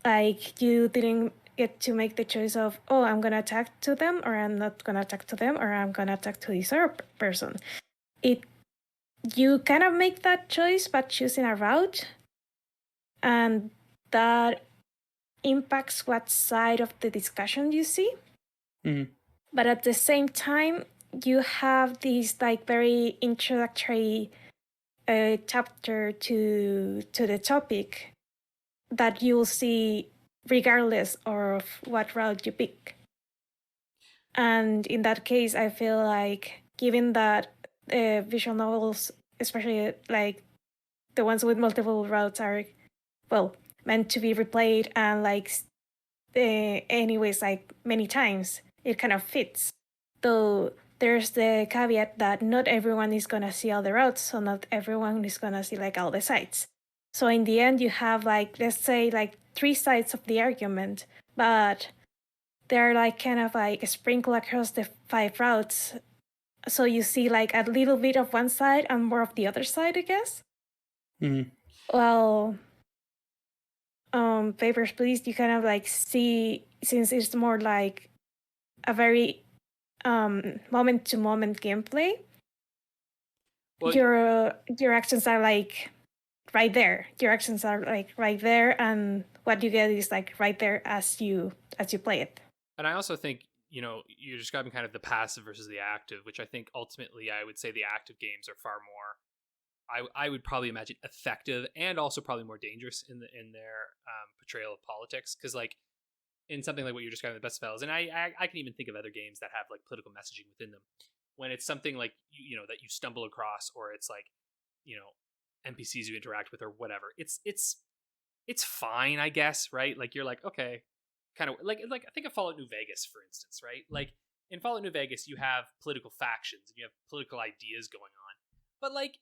Like you didn't get to make the choice of, oh, I'm gonna talk to them, or I'm not gonna talk to them, or I'm gonna talk to this other person. You kind of make that choice by choosing a route, and that impacts what side of the discussion you see. But at the same time, you have this like very introductory chapter to the topic that you'll see regardless of what route you pick. And in that case, I feel like given that visual novels, especially like the ones with multiple routes, are meant to be replayed and like anyways like many times, it kind of fits. Though there's the caveat that not everyone is gonna see all the routes, so not everyone is gonna see like all the sides. So in the end, you have like, let's say like 3 sides of the argument, but they're like kind of like sprinkled across the 5 routes. So you see like a little bit of one side and more of the other side, I guess. Well, Papers, Please, you kind of like see, since it's more like a very moment-to-moment gameplay, well, your actions are like right there. Your actions are like right there, and what you get is like right there as you play it. And I also think, you know, you're describing kind of the passive versus the active, which I think ultimately I would say the active games are far more, I would probably imagine, effective and also probably more dangerous in their portrayal of politics. Because like in something like what you're describing, the Best Fellows, and I can even think of other games that have like political messaging within them. When it's something like you know that you stumble across, or it's like, you know, NPCs you interact with or whatever, it's fine, I guess, right? Like you're like, okay, kind of like I think of Fallout New Vegas, for instance, right? Like in Fallout New Vegas, you have political factions and you have political ideas going on, but like,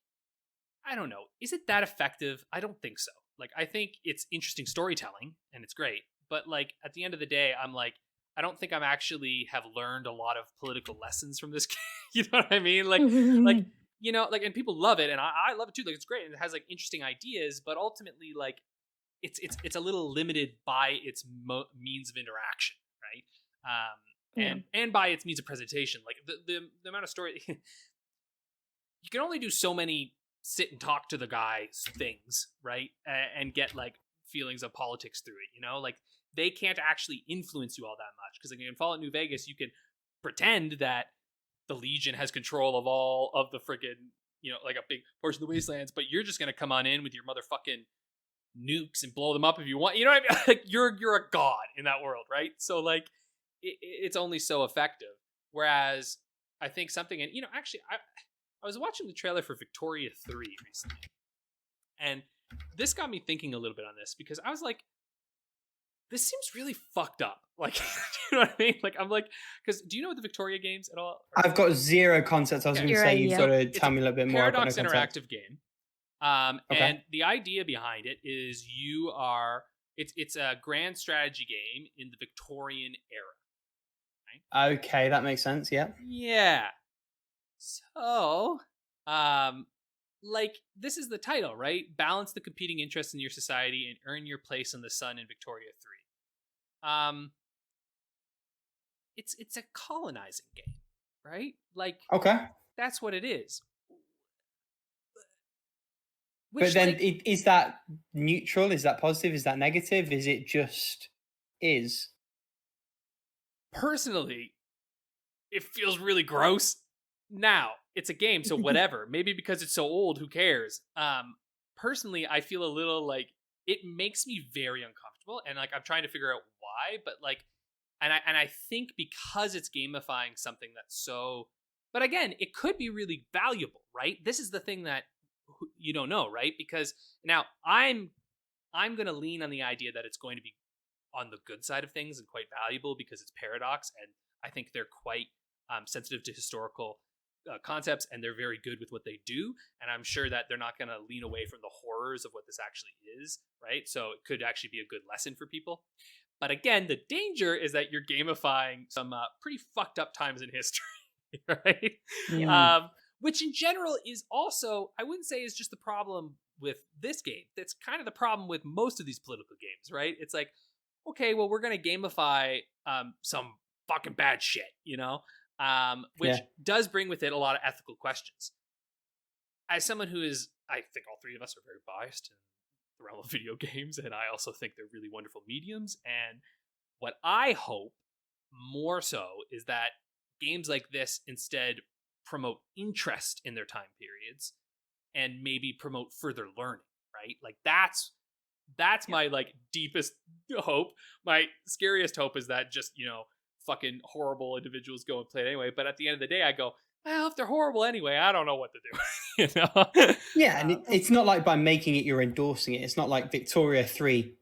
I don't know, is it that effective? I don't think so. Like, I think it's interesting storytelling and it's great, but like at the end of the day, I'm like, I don't think I'm actually have learned a lot of political lessons from this game. You know what I mean? Like, like, you know, like, and people love it, and I love it too. Like, it's great, and it has like interesting ideas, but ultimately, like, it's a little limited by its means of interaction, right? And by its means of presentation. Like the amount of story, you can only do so many sit and talk to the guy's things, right? And get like feelings of politics through it, you know? Like they can't actually influence you all that much, because like in Fallout New Vegas, you can pretend that the Legion has control of all of the friggin', you know, like a big portion of the wastelands, but you're just gonna come on in with your motherfucking nukes and blow them up if you want. You know what I mean? Like you're a god in that world, right? So like it's only so effective. Whereas I think something, and you know, actually I was watching the trailer for Victoria 3 recently, and this got me thinking a little bit on this, because I was like, this seems really fucked up. Like, you know what I mean? Like, I'm like, because do you know the Victoria games at all? I've got zero concept. I was going to say, you've got to tell me a little bit more. Paradox interactive game. And the idea behind it is it's a grand strategy game in the Victorian era. Right? Okay, that makes sense. Yeah. Yeah. So, like, this is the title, right? Balance the competing interests in your society and earn your place in the sun in Victoria 3. It's a colonizing game, right? Like, okay, that's what it is. Which, but then, like, is that neutral? Is that positive? Is that negative? Is it just is? personally, it feels really gross. Now, it's a game, so whatever. Maybe because it's so old, who cares? Personally, I feel a little like it makes me very uncomfortable, and like I'm trying to figure out why, but like, and I think because it's gamifying something that's so, but again, it could be really valuable, right? This is the thing that you don't know, right? Because now I'm going to lean on the idea that it's going to be on the good side of things and quite valuable because it's Paradox, and I think they're quite sensitive to historical concepts, and they're very good with what they do, and I'm sure that they're not going to lean away from the horrors of what this actually is, right? So it could actually be a good lesson for people. But again, the danger is that you're gamifying some pretty fucked up times in history, right? Yeah. Which in general is also, I wouldn't say is just the problem with this game. That's kind of the problem with most of these political games, right? It's like, okay, well, we're going to gamify some fucking bad shit, you know? Which does bring with it a lot of ethical questions. As someone who is, I think all three of us are very biased in the realm of video games, and I also think they're really wonderful mediums. And what I hope more so is that games like this instead promote interest in their time periods and maybe promote further learning, right? Like that's my like deepest hope. My scariest hope is that just, you know, fucking horrible individuals go and play it anyway. But at the end of the day, I go, well, if they're horrible anyway, I don't know what to do. You know? Yeah, and it's not like by making it, you're endorsing it. It's not like Victoria 3,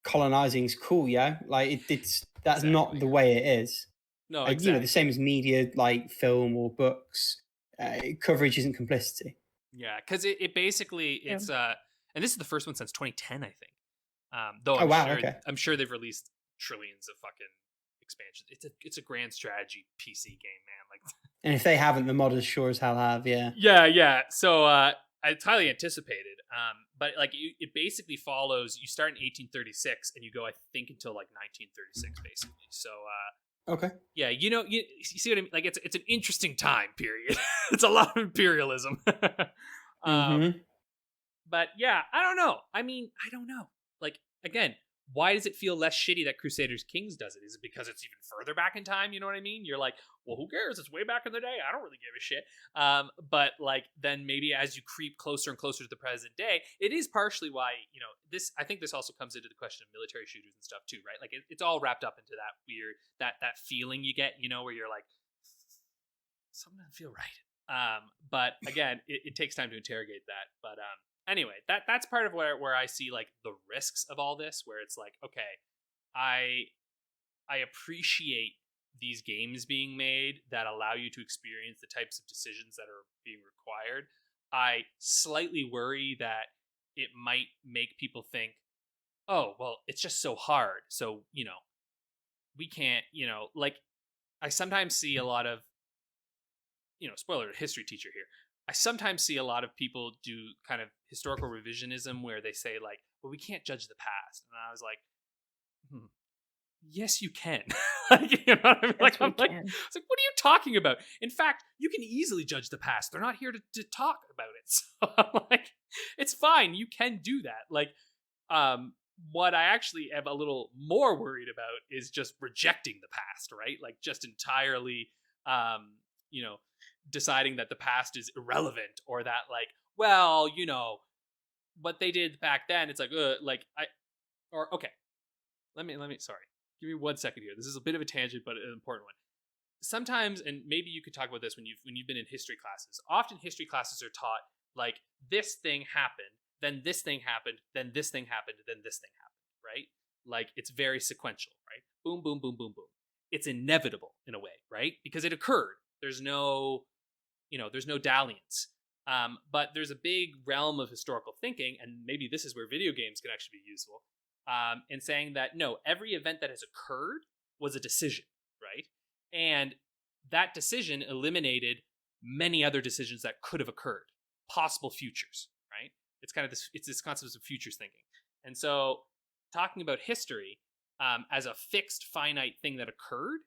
colonizing is cool, yeah? Like, that's exactly. Not the way it is. No, exactly. You know, the same as media, like film or books. Coverage isn't complicity. Yeah, because it basically, it's, and this is the first one since 2010, I think. Though I'm sure they've released trillions of fucking expansions. It's a grand strategy PC game, man. Like, and if they haven't, the modders sure as hell have. Yeah. So it's highly anticipated. But like it basically follows. You start in 1836 and you go, I think, until like 1936, basically. So okay. Yeah, you see what I mean? Like it's an interesting time period. It's a lot of imperialism. But yeah, I don't know. I mean, I don't know. Like again, why does it feel less shitty that Crusaders Kings does it? Is it because it's even further back in time? You know what I mean? You're like, well, who cares? It's way back in the day. I don't really give a shit. But like, then maybe as you creep closer and closer to the present day, it is partially why, you know, this, I think this also comes into the question of military shooters and stuff too, right? Like it's all wrapped up into that weird, that feeling you get, you know, where you're like, something doesn't feel right. But again, it takes time to interrogate that. But, anyway, that's part of where I see like the risks of all this, where it's like, okay, I appreciate these games being made that allow you to experience the types of decisions that are being required. I slightly worry that it might make people think, oh, well, it's just so hard. So, you know, we can't, you know, like I sometimes see a lot of, you know, spoiler, history teacher here. I sometimes see a lot of people do kind of historical revisionism where they say like, well, we can't judge the past. And I was like, yes, you can. Like, you know what I mean? Like, I'm like, it's like, what are you talking about? In fact, you can easily judge the past. They're not here to talk about it. So I'm like, it's fine. You can do that. Like, what I actually am a little more worried about is just rejecting the past, right? Like just entirely, you know, deciding that the past is irrelevant, or that like, well, you know, what they did back then, it's like, okay, let me, sorry, give me 1 second here. This is a bit of a tangent, but an important one. Sometimes, and maybe you could talk about this when you've been in history classes, often history classes are taught like this thing happened, then this thing happened, then this thing happened, then this thing happened, right? Like it's very sequential, right? Boom, boom, boom, boom, boom. It's inevitable in a way, right? Because it occurred. There's no dalliance. But there's a big realm of historical thinking, and maybe this is where video games can actually be useful, in saying that, no, every event that has occurred was a decision, right? And that decision eliminated many other decisions that could have occurred, possible futures, right? It's kind of this concept of futures thinking. And so talking about history as a fixed, finite thing that occurred,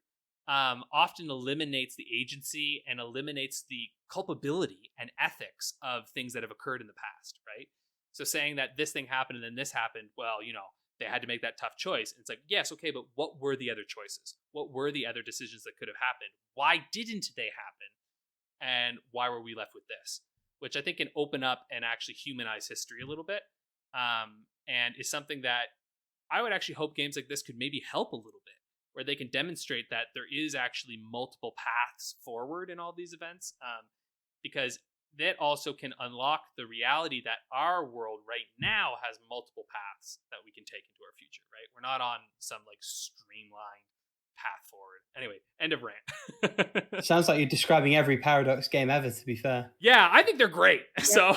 often eliminates the agency and eliminates the culpability and ethics of things that have occurred in the past, right? So saying that this thing happened and then this happened, well, you know, they had to make that tough choice. And it's like, yes, okay, but what were the other choices? What were the other decisions that could have happened? Why didn't they happen? And why were we left with this? Which I think can open up and actually humanize history a little bit, and is something that I would actually hope games like this could maybe help a little bit, where they can demonstrate that there is actually multiple paths forward in all these events, because that also can unlock the reality that our world right now has multiple paths that we can take into our future, right? We're not on some like streamlined path forward. Anyway, end of rant. Sounds like you're describing every Paradox game ever, to be fair. Yeah, I think they're great. Yep. So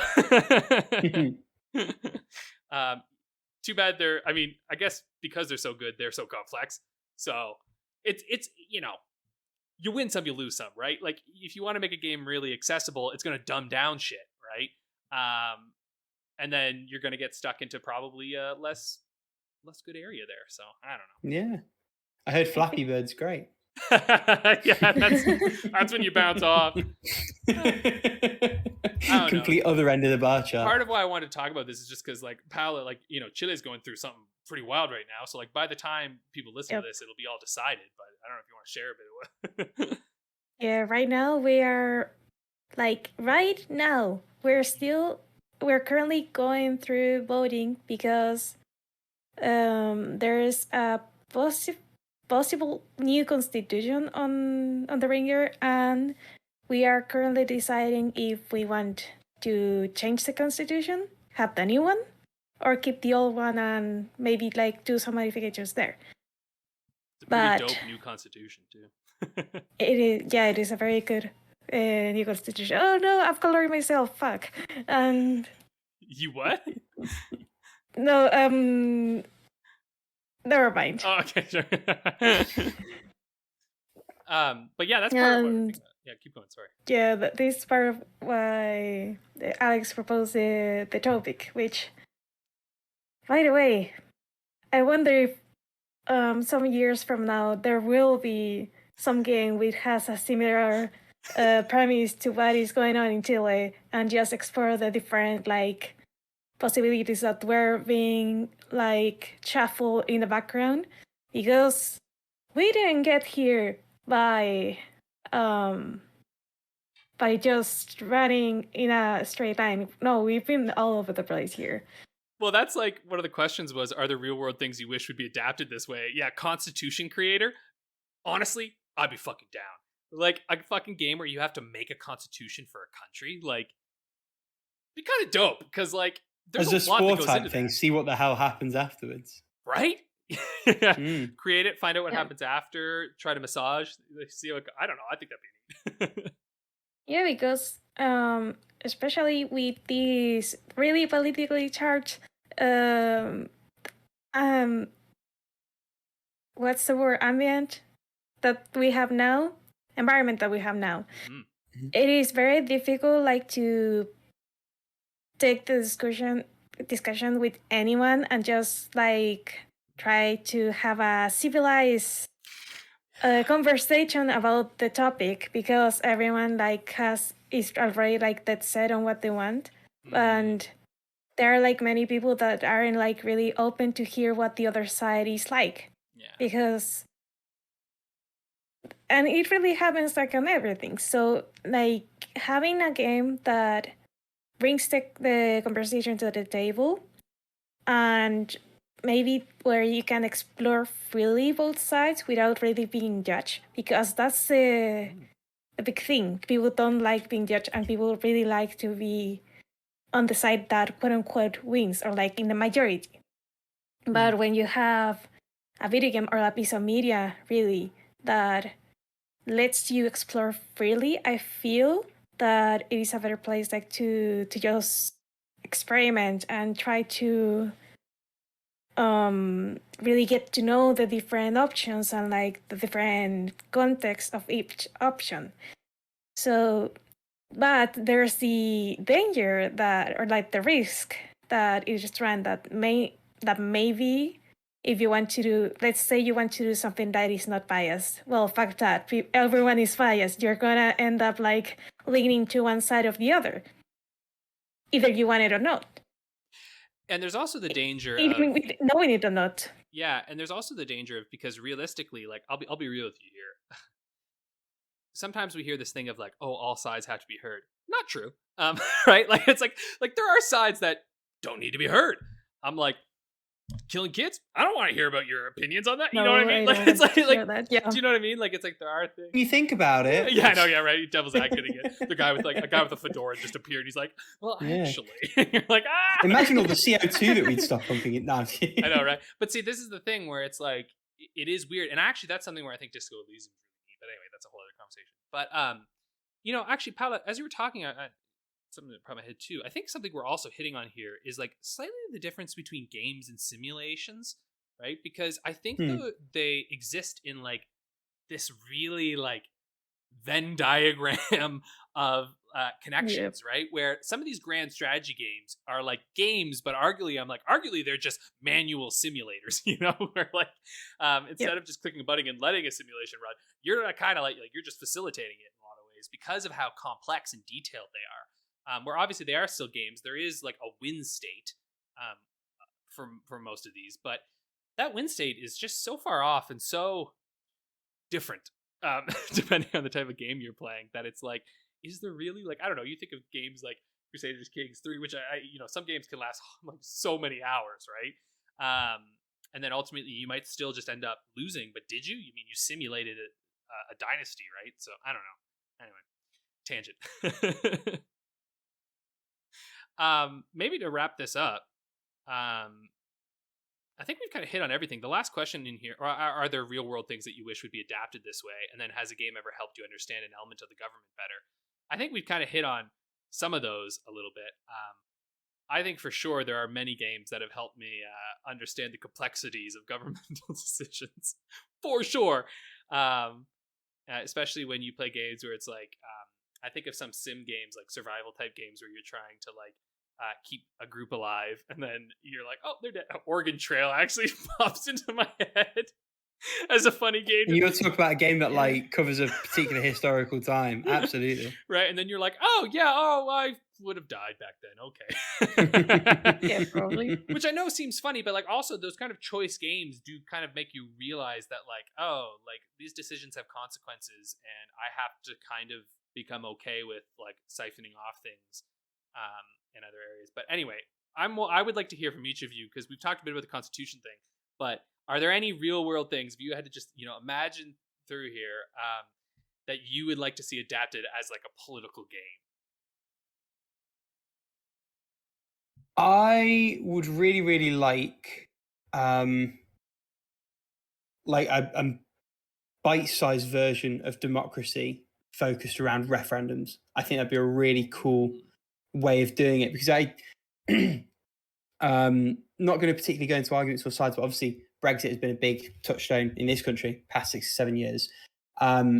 too bad they're, I mean, I guess because they're so good, they're so complex. So it's you know, you win some, you lose some, right? Like if you want to make a game really accessible, it's going to dumb down shit, right? And then you're going to get stuck into probably a less good area there. So I don't know. Yeah. I heard Flappy Bird's great. Yeah, that's when you bounce off. Complete other end of the bar chart. Part of why I wanted to talk about this is just because, like, Paula, like, you know, Chile's going through something pretty wild right now. So, like, by the time people listen to this, it'll be all decided. But I don't know if you want to share a bit of it. Yeah, right now we're currently going through voting because there's a possible new constitution on the ringer, and we are currently deciding if we want to change the constitution, have the new one, or keep the old one and maybe like do some modifications there. It's a pretty dope new constitution too. It is a very good new constitution. Oh no, I've colored myself. Fuck. And you what? No, never mind. Oh, okay, sure. But yeah, that's part of what. Yeah, keep going. Sorry. Yeah, this is part of why Alex proposed the topic. Which, by the way, I wonder if some years from now there will be some game which has a similar premise to what is going on in Chile, and just explore the different like possibilities that were being like shuffled in the background, because we didn't get here by just running in a straight line. No, we've been all over the place here. Well, that's like one of the questions was, are there real world things you wish would be adapted this way? Yeah, Constitution creator. Honestly, I'd be fucking down. Like a fucking game where you have to make a constitution for a country, like, be kind of dope, because like there's as a sport type thing, see what the hell happens afterwards. Right? Create it, find out what happens after, try to massage, see what, I don't know, I think that'd be neat. Yeah, because especially with these really politically charged what's the word, environment that we have now, it is very difficult like to take the discussion with anyone and just like try to have a civilized conversation about the topic, because everyone like is already like that set on what they want, and there are like many people that aren't like really open to hear what the other side is like. Because and it really happens like on everything. So like having a game that brings the conversation to the table, and maybe where you can explore freely both sides without really being judged, because that's the big thing. People don't like being judged, and people really like to be on the side that quote unquote wins, or like in the majority. But when you have a video game or a piece of media really that lets you explore freely, I feel that it is a better place like to just experiment and try to really get to know the different options and like the different context of each option. So, but there's the danger that, or like the risk that is just run that maybe if you want to do, let's say you want to do something that is not biased, well, fuck that. Everyone is biased. You're gonna end up like leaning to one side or the other, either you want it or not. And there's also the danger even of knowing it or not. Yeah, and there's also the danger of, because realistically, like I'll be real with you here. Sometimes we hear this thing of like, oh, all sides have to be heard. Not true. Right? Like it's like there are sides that don't need to be heard. I'm like, killing kids? I don't want to hear about your opinions on that. You know what I mean? Like it's like that. Yeah. Do you know what I mean? Like it's like there are things. When you think about it. Yeah, I know, yeah, right. Devil's advocate again. The guy with a guy with a fedora just appeared. He's like, well, actually, you're like, ah. Imagine all the CO2 that we'd stop pumping it now. I know, right? But see, this is the thing where it's like it is weird, and actually, that's something where I think Disco Elysium is really neat. But anyway, that's a whole other conversation. But actually, Paula, as you were talking, something that probably hit too. I think something we're also hitting on here is like slightly the difference between games and simulations, right? Because I think they exist in like this really like Venn diagram of connections, right? Where some of these grand strategy games are like games, but arguably they're just manual simulators, you know, where like instead of just clicking a button and letting a simulation run, you're kind of like you're just facilitating it in a lot of ways because of how complex and detailed they are. Where obviously they are still games. There is like a win state for most of these, but that win state is just so far off and so different depending on the type of game you're playing, that it's like, is there really like, I don't know, you think of games like Crusaders Kings 3, which I some games can last like so many hours, right? And then ultimately you might still just end up losing, but did you? You mean you simulated a dynasty, right? So I don't know. Anyway, tangent. Maybe to wrap this up, I think we've kind of hit on everything. The last question in here, are there real world things that you wish would be adapted this way? And then has a game ever helped you understand an element of the government better? I think we've kind of hit on some of those a little bit. I think for sure there are many games that have helped me understand the complexities of governmental decisions, for sure. Especially when you play games where it's like, I think of some sim games, like survival type games where you're trying to like keep a group alive, and then you're like, oh, they're dead. Oregon Trail actually pops into my head as a funny game. And you want to talk about a game that like covers a particular historical time. Absolutely. Right. And then you're like, oh yeah, I would have died back then. Okay. Yeah, probably. Which I know seems funny, but like also those kind of choice games do kind of make you realize that like, oh, like these decisions have consequences, and I have to kind of become okay with like siphoning off things in other areas. But anyway, I would like to hear from each of you, because we've talked a bit about the Constitution thing, but are there any real world things, if you had to just imagine through here, that you would like to see adapted as like a political game? I would really, really like a bite-sized version of democracy focused around referendums. I think that'd be a really cool way of doing it, because not going to particularly go into arguments or sides, but obviously Brexit has been a big touchstone in this country past 6 or 7 years. A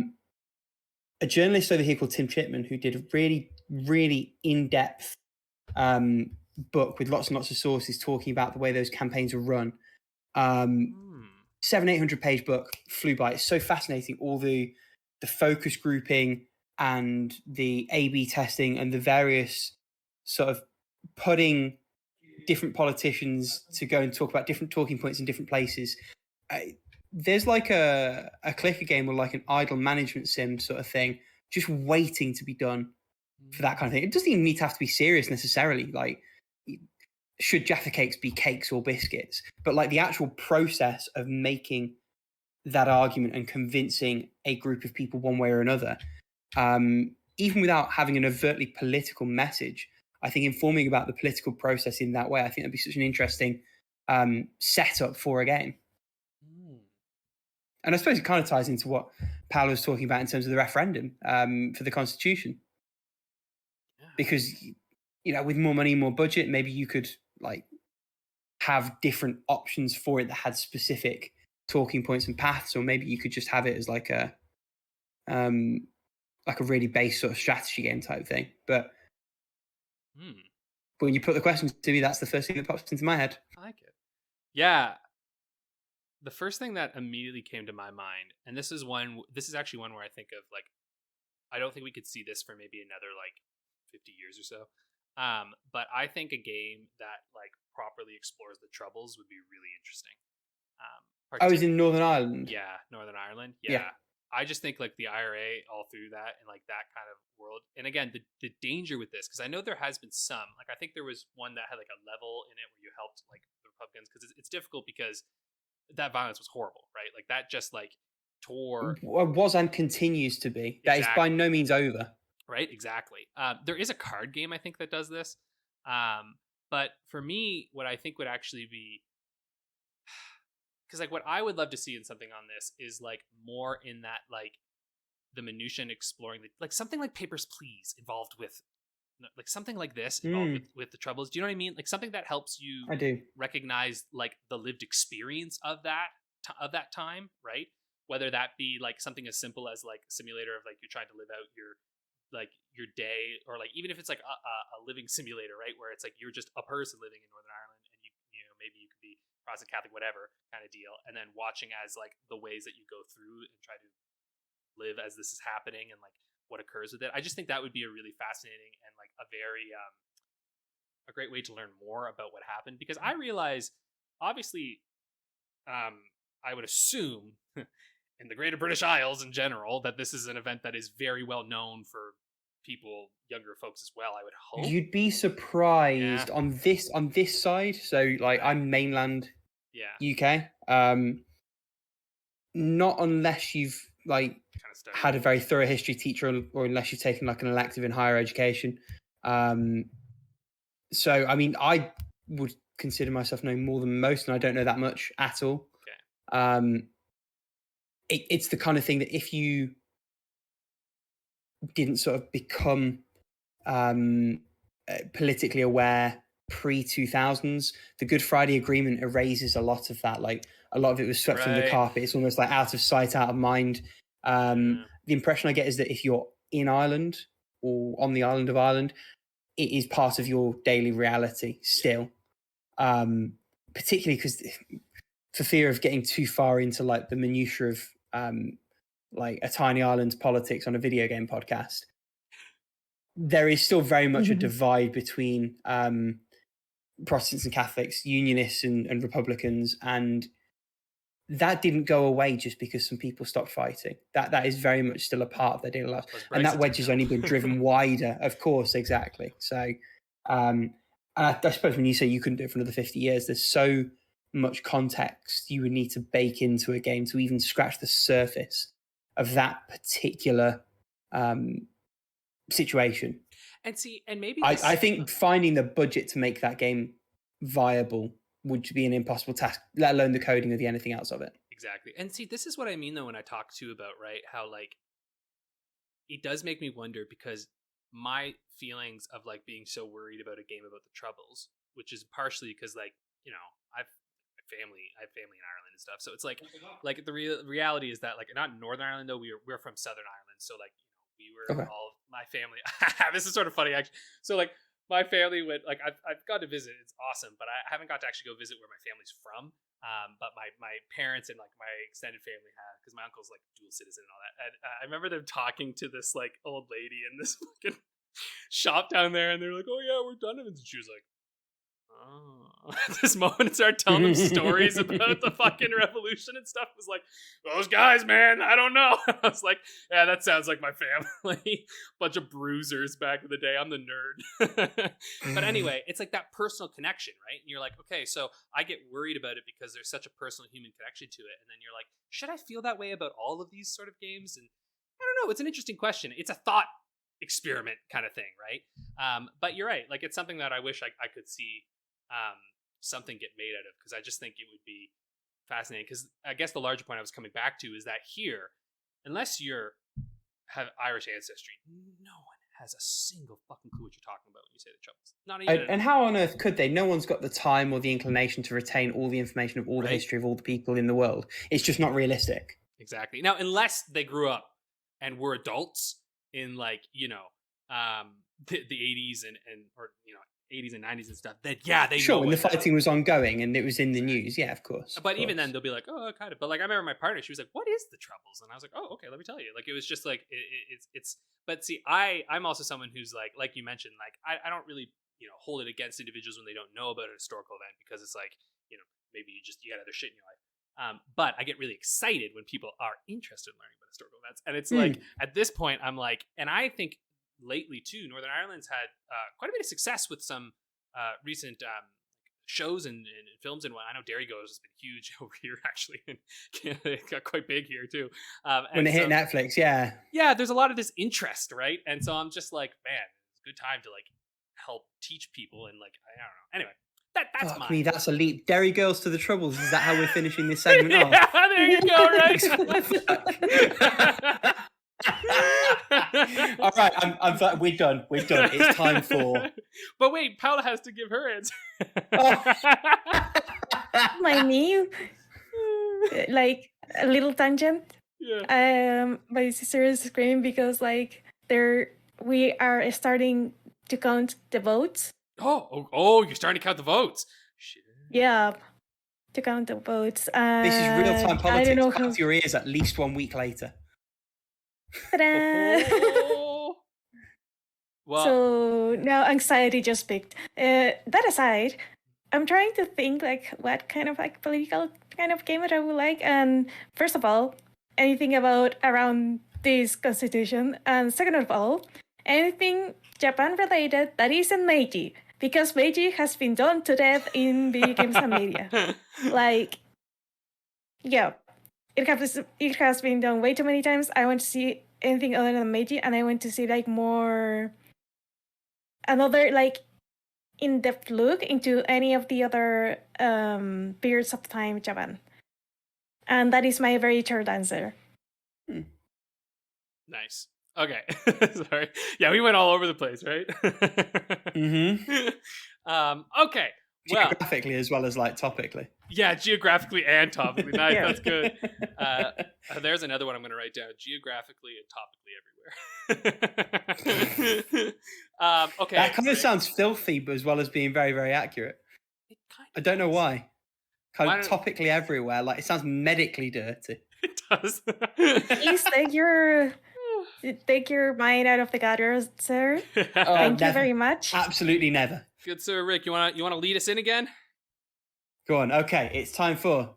journalist over here called Tim Chipman, who did a really, really in-depth book with lots and lots of sources talking about the way those campaigns were run. 700-800 page book, flew by. It's so fascinating, all the focus grouping and the A/B testing and the various sort of putting different politicians to go and talk about different talking points in different places. There's like a clicker game or like an idle management sim sort of thing, just waiting to be done for that kind of thing. It doesn't even need to have to be serious necessarily. Like, should Jaffa cakes be cakes or biscuits? But like the actual process of making that argument and convincing a group of people one way or another, even without having an overtly political message, I think informing about the political process in that way, I think that'd be such an interesting setup for a game. And I suppose it kind of ties into what Paula was talking about in terms of the referendum for the Constitution. Because, with more money, more budget, maybe you could like have different options for it that had specific talking points and paths, or maybe you could just have it as like a really base sort of strategy game type thing. But when you put the questions to me, that's the first thing that pops into my head. I like it. Yeah. The first thing that immediately came to my mind, and this is actually one where I think of like, I don't think we could see this for maybe another like 50 years or so. But I think a game that like properly explores the Troubles would be really interesting. I was in Northern Ireland. Yeah, Northern Ireland. Yeah. I just think like the IRA all through that and like that kind of world. And again, the danger with this, because I know there has been some, like I think there was one that had like a level in it where you helped like the Republicans, because it's difficult because that violence was horrible, right? Like that just like tore. Was and continues to be. That is by no means over. Right, exactly. There is a card game I think that does this. But for me, what I think would actually be, because like what I would love to see in something on this is like more in that like the minutia and exploring like something like Papers, Please involved with like something like this involved with the Troubles. Do you know what I mean? Like something that helps you recognize like the lived experience of that time, right? Whether that be like something as simple as like a simulator of like you're trying to live out your day, or like even if it's like a living simulator, right, where it's like you're just a person living in Northern Ireland and you know maybe you could be Protestant, Catholic, whatever kind of deal, and then watching as like the ways that you go through and try to live as this is happening and like what occurs with it. I just think that would be a really fascinating and like a very a great way to learn more about what happened, because I realize obviously I would assume in the Greater British Isles in general that this is an event that is very well known for people, younger folks as well, I would hope. You'd be surprised on this side. So like I'm mainland UK. Not unless you've like had a very thorough history teacher, or unless you've taken like an elective in higher education. So I mean I would consider myself knowing more than most, and I don't know that much at all. It's the kind of thing that if you didn't sort of become politically aware pre-2000s, the Good Friday Agreement erases a lot of that. Like a lot of it was swept under the carpet. It's almost like out of sight, out of mind. The impression I get is that if you're in Ireland or on the island of Ireland, it is part of your daily reality still. Particularly because for fear of getting too far into like the minutiae of like a tiny island's politics on a video game podcast, there is still very much a divide between Protestants and Catholics, Unionists and Republicans, and that didn't go away just because some people stopped fighting. That is very much still a part of their daily lives, and that wedge has only been driven wider, of course, exactly. So I suppose when you say you couldn't do it for another 50 years, there's so much context you would need to bake into a game to even scratch the surface of that particular situation. And see, and maybe I think finding the budget to make that game viable would be an impossible task, let alone the coding or the anything else of it. Exactly. And see, this is what I mean though when I talk to you about, right, how like it does make me wonder, because my feelings of like being so worried about a game about the Troubles, which is partially because like, you know, I have family in Ireland and stuff, so it's like the reality is that like not in Northern Ireland though, we're from Southern Ireland, so like we were all my family. This is sort of funny actually. So like my family went like I've got to visit, it's awesome, but I haven't got to actually go visit where my family's from. But my parents and like my extended family have, because my uncle's like dual citizen and all that. And I remember them talking to this like old lady in this fucking shop down there, and they're like, "Oh yeah, we're Donovan's," and she was like, "Oh." At this moment, started telling them stories about the fucking revolution and stuff. It was like, "Those guys, man, I don't know." I was like, "Yeah, that sounds like my family." Bunch of bruisers back in the day. I'm the nerd. But anyway, it's like that personal connection, right? And you're like, okay, so I get worried about it because there's such a personal human connection to it. And then you're like, should I feel that way about all of these sort of games? And I don't know. It's an interesting question. It's a thought experiment kind of thing, right? But you're right. Like, it's something that I wish I could see something get made out of, because I just think it would be fascinating. Because I guess the larger point I was coming back to is that here, unless have Irish ancestry, no one has a single fucking clue what you're talking about when you say the Troubles. Not even. And how on earth could they? No one's got the time or the inclination to retain all the information of all the history of all the people in the world. It's just not realistic. Exactly. Now, unless they grew up and were adults in like, you know, the 80s and or, you know, 80s and 90s and stuff, then they sure, when the fighting was ongoing and it was in the news, of course. But even then, they'll be like, "Oh, kind of." But like, I remember my partner; she was like, "What is the Troubles?" And I was like, "Oh, okay, let me tell you." Like, it was just like it's. But see, I'm also someone who's like you mentioned, like I don't really hold it against individuals when they don't know about a historical event, because it's like, maybe you got other shit in your life. But I get really excited when people are interested in learning about historical events. And it's like, at this point, I'm like, and I think lately too, Northern Ireland's had quite a bit of success with some recent shows and films. And I know Dairy Goes has been huge over here, actually. And it got quite big here too. When it hit Netflix, yeah. Yeah, there's a lot of this interest, right? And so I'm just like, man, it's a good time to like help teach people. And like, I don't know. Anyway. That's Fuck mine. me, that's a leap. Derry Girls to the Troubles. Is that how we're finishing this segment off? Yeah, there you go, right? All right, I'm we're done. We're done. It's time for. But wait, Paula has to give her answer. My new, like a little tangent. Yeah. My sister is screaming because like we are starting to count the votes. Oh, you're starting to count the votes. Shit. Yeah, to count the votes. This is real-time politics. I don't know Back to your ears at least 1 week later. Oh. Well, so now anxiety just picked. That aside, I'm trying to think like what kind of like political kind of game that I would like. And first of all, anything around this constitution. And second of all, anything Japan related that isn't Meiji. Because Meiji has been done to death in video games and media. Like, yeah, it has been done way too many times. I want to see anything other than Meiji, and I want to see like another like in-depth look into any of the other periods of time Japan. And that is my very short answer. Nice. Okay. Sorry. Yeah, we went all over the place, right? Okay. Well, geographically as well as like topically. Yeah, geographically and topically. Nice. Yeah. That's good. There's another one I'm going to write down. Geographically and topically everywhere. Okay. That kind of sounds filthy, but as well as being very, very accurate. I don't know why. Kind of topically everywhere. Like it sounds medically dirty. It does. Please take your mind out of the gutter, sir. Thank you very much. Absolutely never. Good, sir. Rick, you want to lead us in again? Go on. Okay, it's time for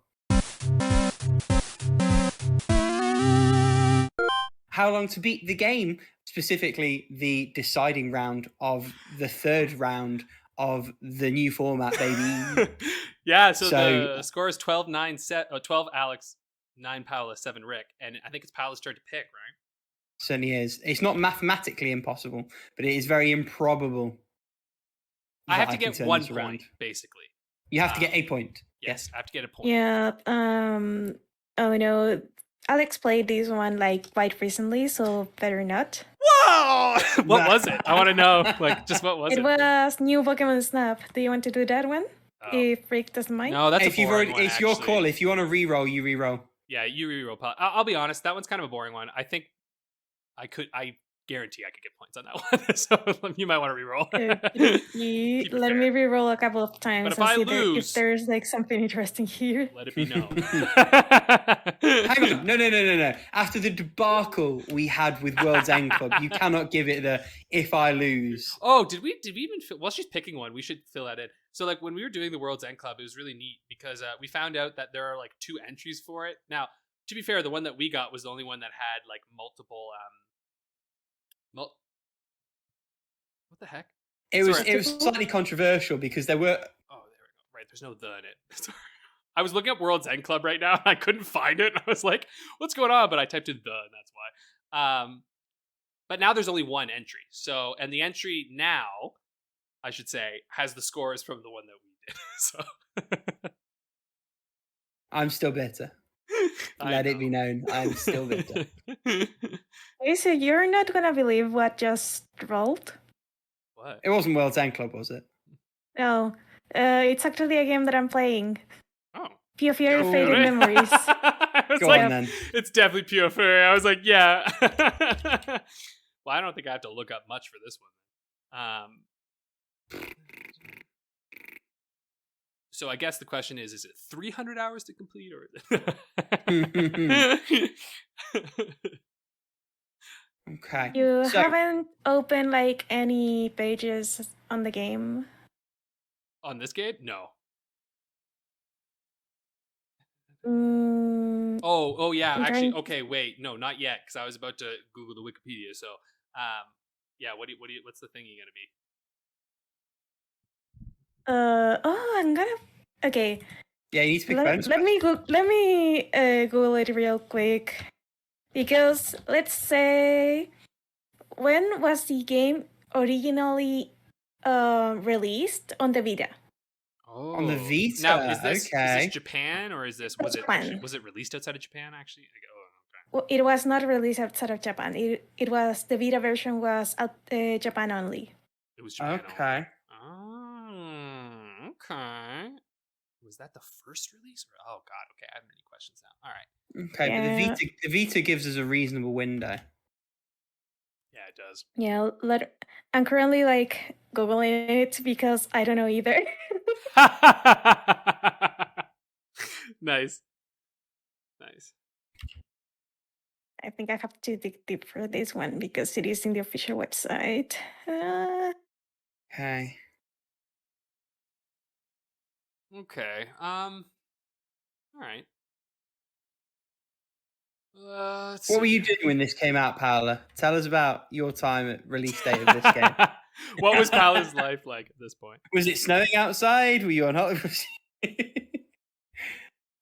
how long to beat the game, specifically the deciding round of the third round of the new format, baby. Yeah, so the score is 12 Alex, 9 Paula, 7 Rick, and I think it's Paula's turn to pick, right? Certainly is. It's not mathematically impossible, but it is very improbable. I have to get 1 point, basically. You have to get a point. Yes, I have to get a point. Yeah. Oh no, Alex played this one like quite recently, so better not. Whoa! What was it? I want to know. Like, just what was it? It was new Pokemon Snap. Do you want to do that one? Oh. If Rick doesn't mind. No, that's if you've already, it's your call. If you want to re-roll, you re-roll. Yeah, you re-roll. I'll be honest. That one's kind of a boring one. I think I guarantee I could get points on that one. So you might want to re-roll. Let me re-roll a couple of times. But if I lose, if there's like something interesting here, let it be known. Hang on, no. After the debacle we had with World's End Club, you cannot give it the if I lose. Oh, did we even? Well, she's picking one. We should fill that in. So, like when we were doing the World's End Club, it was really neat because we found out that there are like 2 entries for it. Now, to be fair, the one that we got was the only one that had like multiple. What the heck? It was slightly controversial because there were. Oh, there we go. Right, there's no the in it. Sorry. I was looking up World's End Club right now and I couldn't find it. I was like, "What's going on?" But I typed in the, and that's why. But now there's only 1 entry. So, and the entry now, I should say, has the scores from the one that we did. So, I'm still bitter. Let it be known, I'm still bitter. Okay, so you're not gonna believe what just rolled. What? It wasn't World's End Club, was it? No, it's actually a game that I'm playing. Oh. PCVR Faded Memories. Go on then. It's definitely PCVR. I was like, yeah. Well, I don't think I have to look up much for this one. So I guess the question is it 300 hours to complete or Okay. You haven't opened like any pages on the game? On this game? No. Oh yeah. Actually, okay. Wait, no, not yet, because I was about to Google the Wikipedia. So, yeah. What's the thingy gonna be? I'm gonna. Okay. Yeah, you need to pick Let me Google it real quick, because let's say, when was the game originally released on the Vita? Oh, on the Vita. Now, is this okay. Japan, or is this was it released outside of Japan? Actually, oh, okay. Well, it was not released outside of Japan. It was, the Vita version was out Japan only. It was Japan Okay. only. Oh, okay. Was that the first release? Oh God. Okay, I have many questions now. All right. Okay, Yeah. but the Vita gives us a reasonable window. Yeah, it does. Yeah, I'm currently like Googling it because I don't know either. Nice. I think I have to dig deep for this one because it is in the official website. Okay. Okay. All right. What were you doing when this came out, Paula? Tell us about your time at release date of this game. What was Paula's life like at this point? Was it snowing outside? Were you on holiday?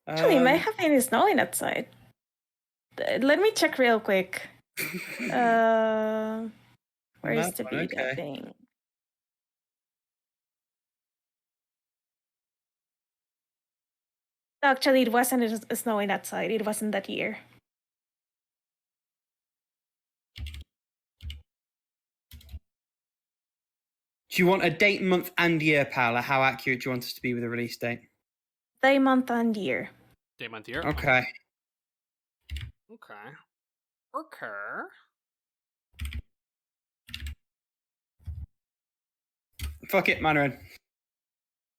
Actually, it might have been snowing outside. Let me check real quick. Where is the Vita thing? Actually, it wasn't snowing outside. It wasn't that year. Do you want a date, month, and year, Paula? How accurate do you want us to be with the release date? Day, month, and year. Day, month, year? Okay. Fuck it, Mandarin.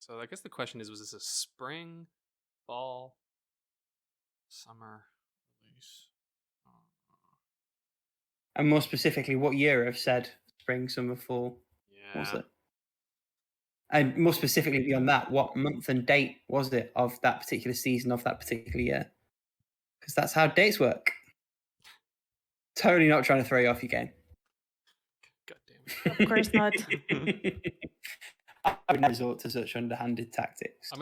So I guess the question is, was this a spring, fall, summer release? And more specifically, what year of said spring, summer, fall was it? And more specifically beyond that, what month and date was it of that particular season, of that particular year? Because that's how dates work. Totally not trying to throw you off your game. God damn it. Of course not. I would not resort to such underhanded tactics. Sir.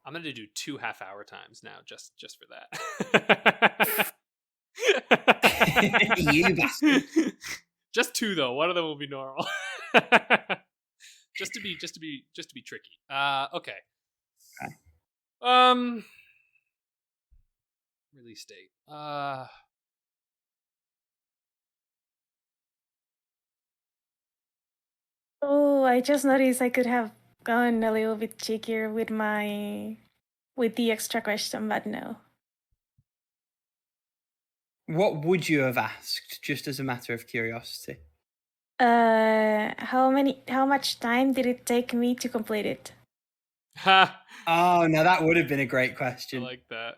I'm going to do 2 half-hour times now, just for that. You bastard. Just 2 though. One of them will be normal. just to be tricky. Okay. Release date. Oh, I just noticed I could have gone a little bit cheekier with the extra question, but no. What would you have asked, just as a matter of curiosity? How much time did it take me to complete it? Oh, no, that would have been a great question. I like that.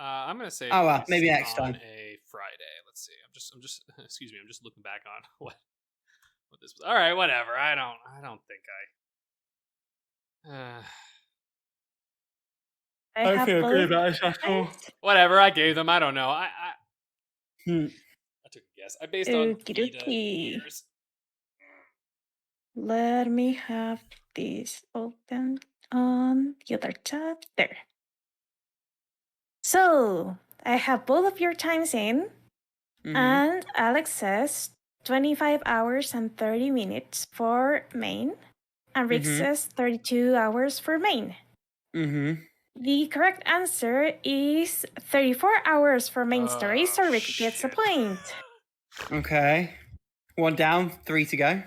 I'm gonna say. Oh well, maybe next time. A Friday. Let's see. I'm just. Excuse me. I'm just looking back on what this was. All right, whatever. I don't think I feel good about it. Whatever. I gave them. I don't know. I took a guess. I based on years. Let me have this open on the other tab. There. So I have both of your times in, and Alex says 25 hours and 30 minutes for main, and Rick says 32 hours for main. The correct answer is 34 hours for main story, so Rick gets a point. Okay. 1 down, 3 to go.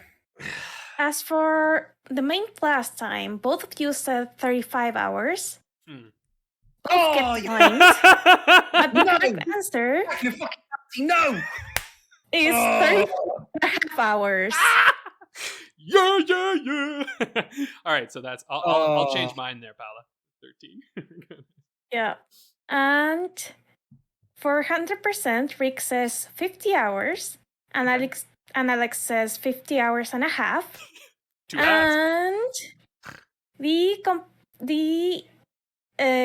As for the main class time, both of you said 35 hours. Both get points. But the correct answer is 34.5 hours. Yeah. All right, so that's I'll change mine there, Paula. 13. Yeah. And for 100%, Rick says 50 hours, and Alex says 50 hours and a half. Too bad. And the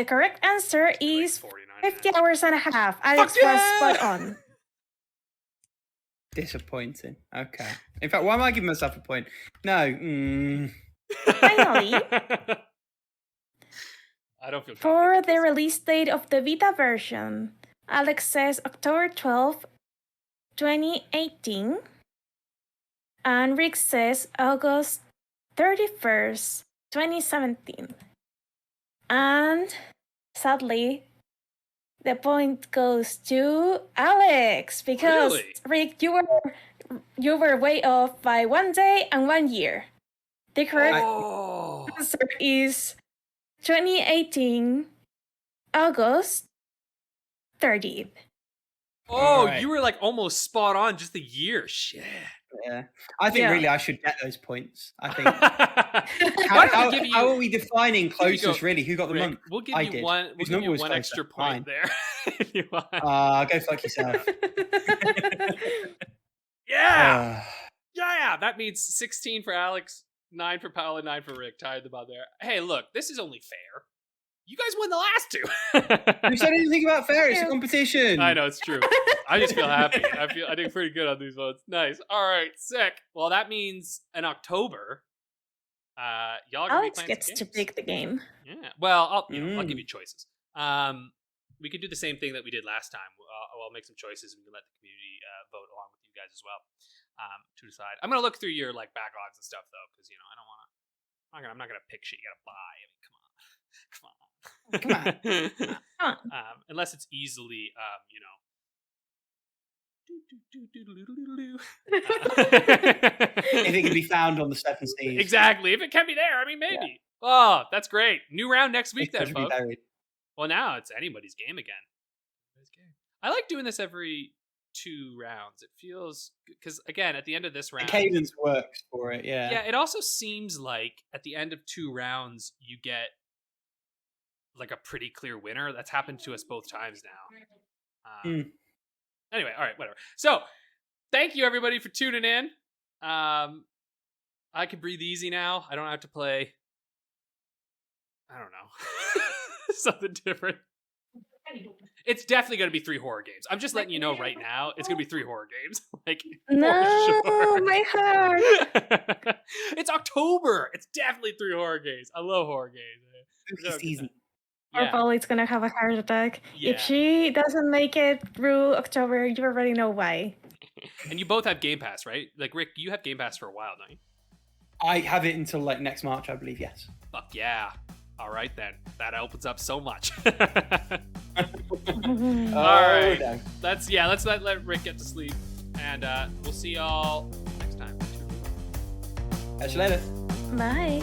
correct answer is 50 hours and a half. Alex was spot on. Disappointing. Okay. In fact, why am I giving myself a point? No. Finally, I don't feel for the release date of the Vita version, Alex says October 12th, 2018. And Rick says August 31st, 2017. And sadly, the point goes to Alex because Really? Rick, you were way off by 1 day and 1 year. The correct answer is 2018, August 30th. Oh, Right. you were like almost spot on, just the year. Shit. Yeah. I think Yeah. really I should get those points. I think. Why don't we give you- How are we defining Here you closest, go, really? Who got the Rick, month? we'll give I you did. one. We'll His give number you was one closer. extra Fine. point there. If you want. Go fuck yourself. Yeah. Yeah. That means 16 for Alex, 9 for Paula, 9 for Rick. Tied them on there. Hey, look, this is only fair. You guys won the last two. Who said anything about fair? It's a competition. I know, it's true. I just feel happy. I did pretty good on these ones. Nice. All right, sick. Well, that means in October, y'all are gonna Alex be playing gets some to games. pick the game. Yeah. Well, I'll give you choices. We could do the same thing that we did last time. I'll make some choices, and we can let the community vote along with you guys as well to decide. I'm gonna look through your like backlogs and stuff though, because I don't want to. I'm not gonna pick shit you gotta buy. I mean, come on. Unless it's easily, If it can be found on the 7 Seas. Exactly. If it can be there, I mean, maybe. Yeah. Oh, that's great. New round next week, then, Be folks. buried. Well, now it's anybody's game again. I like doing this every 2 rounds. It feels because again, at the end of this round, The cadence works for it. Yeah. Yeah, it also seems like at the end of 2 rounds, you get like a pretty clear winner. That's happened to us both times now. Anyway, all right, whatever. So, thank you everybody for tuning in. I can breathe easy now. I don't have to play. I don't know. Something different. It's definitely going to be 3 horror games. I'm just letting you know right now. It's going to be 3 horror games. Like, No, sure. my heart. It's October. It's definitely 3 horror games. I love horror games. Spooky season. Or Paula's gonna have a heart attack. Yeah. If she doesn't make it through October, you already know why. And you both have Game Pass, right? Like, Rick, you have Game Pass for a while, don't you? I have it until like next March, I believe. Yes. Fuck yeah. All right, then. That opens up so much. All right. No. Let's let Rick get to sleep. And we'll see y'all next time. Catch you later. Bye.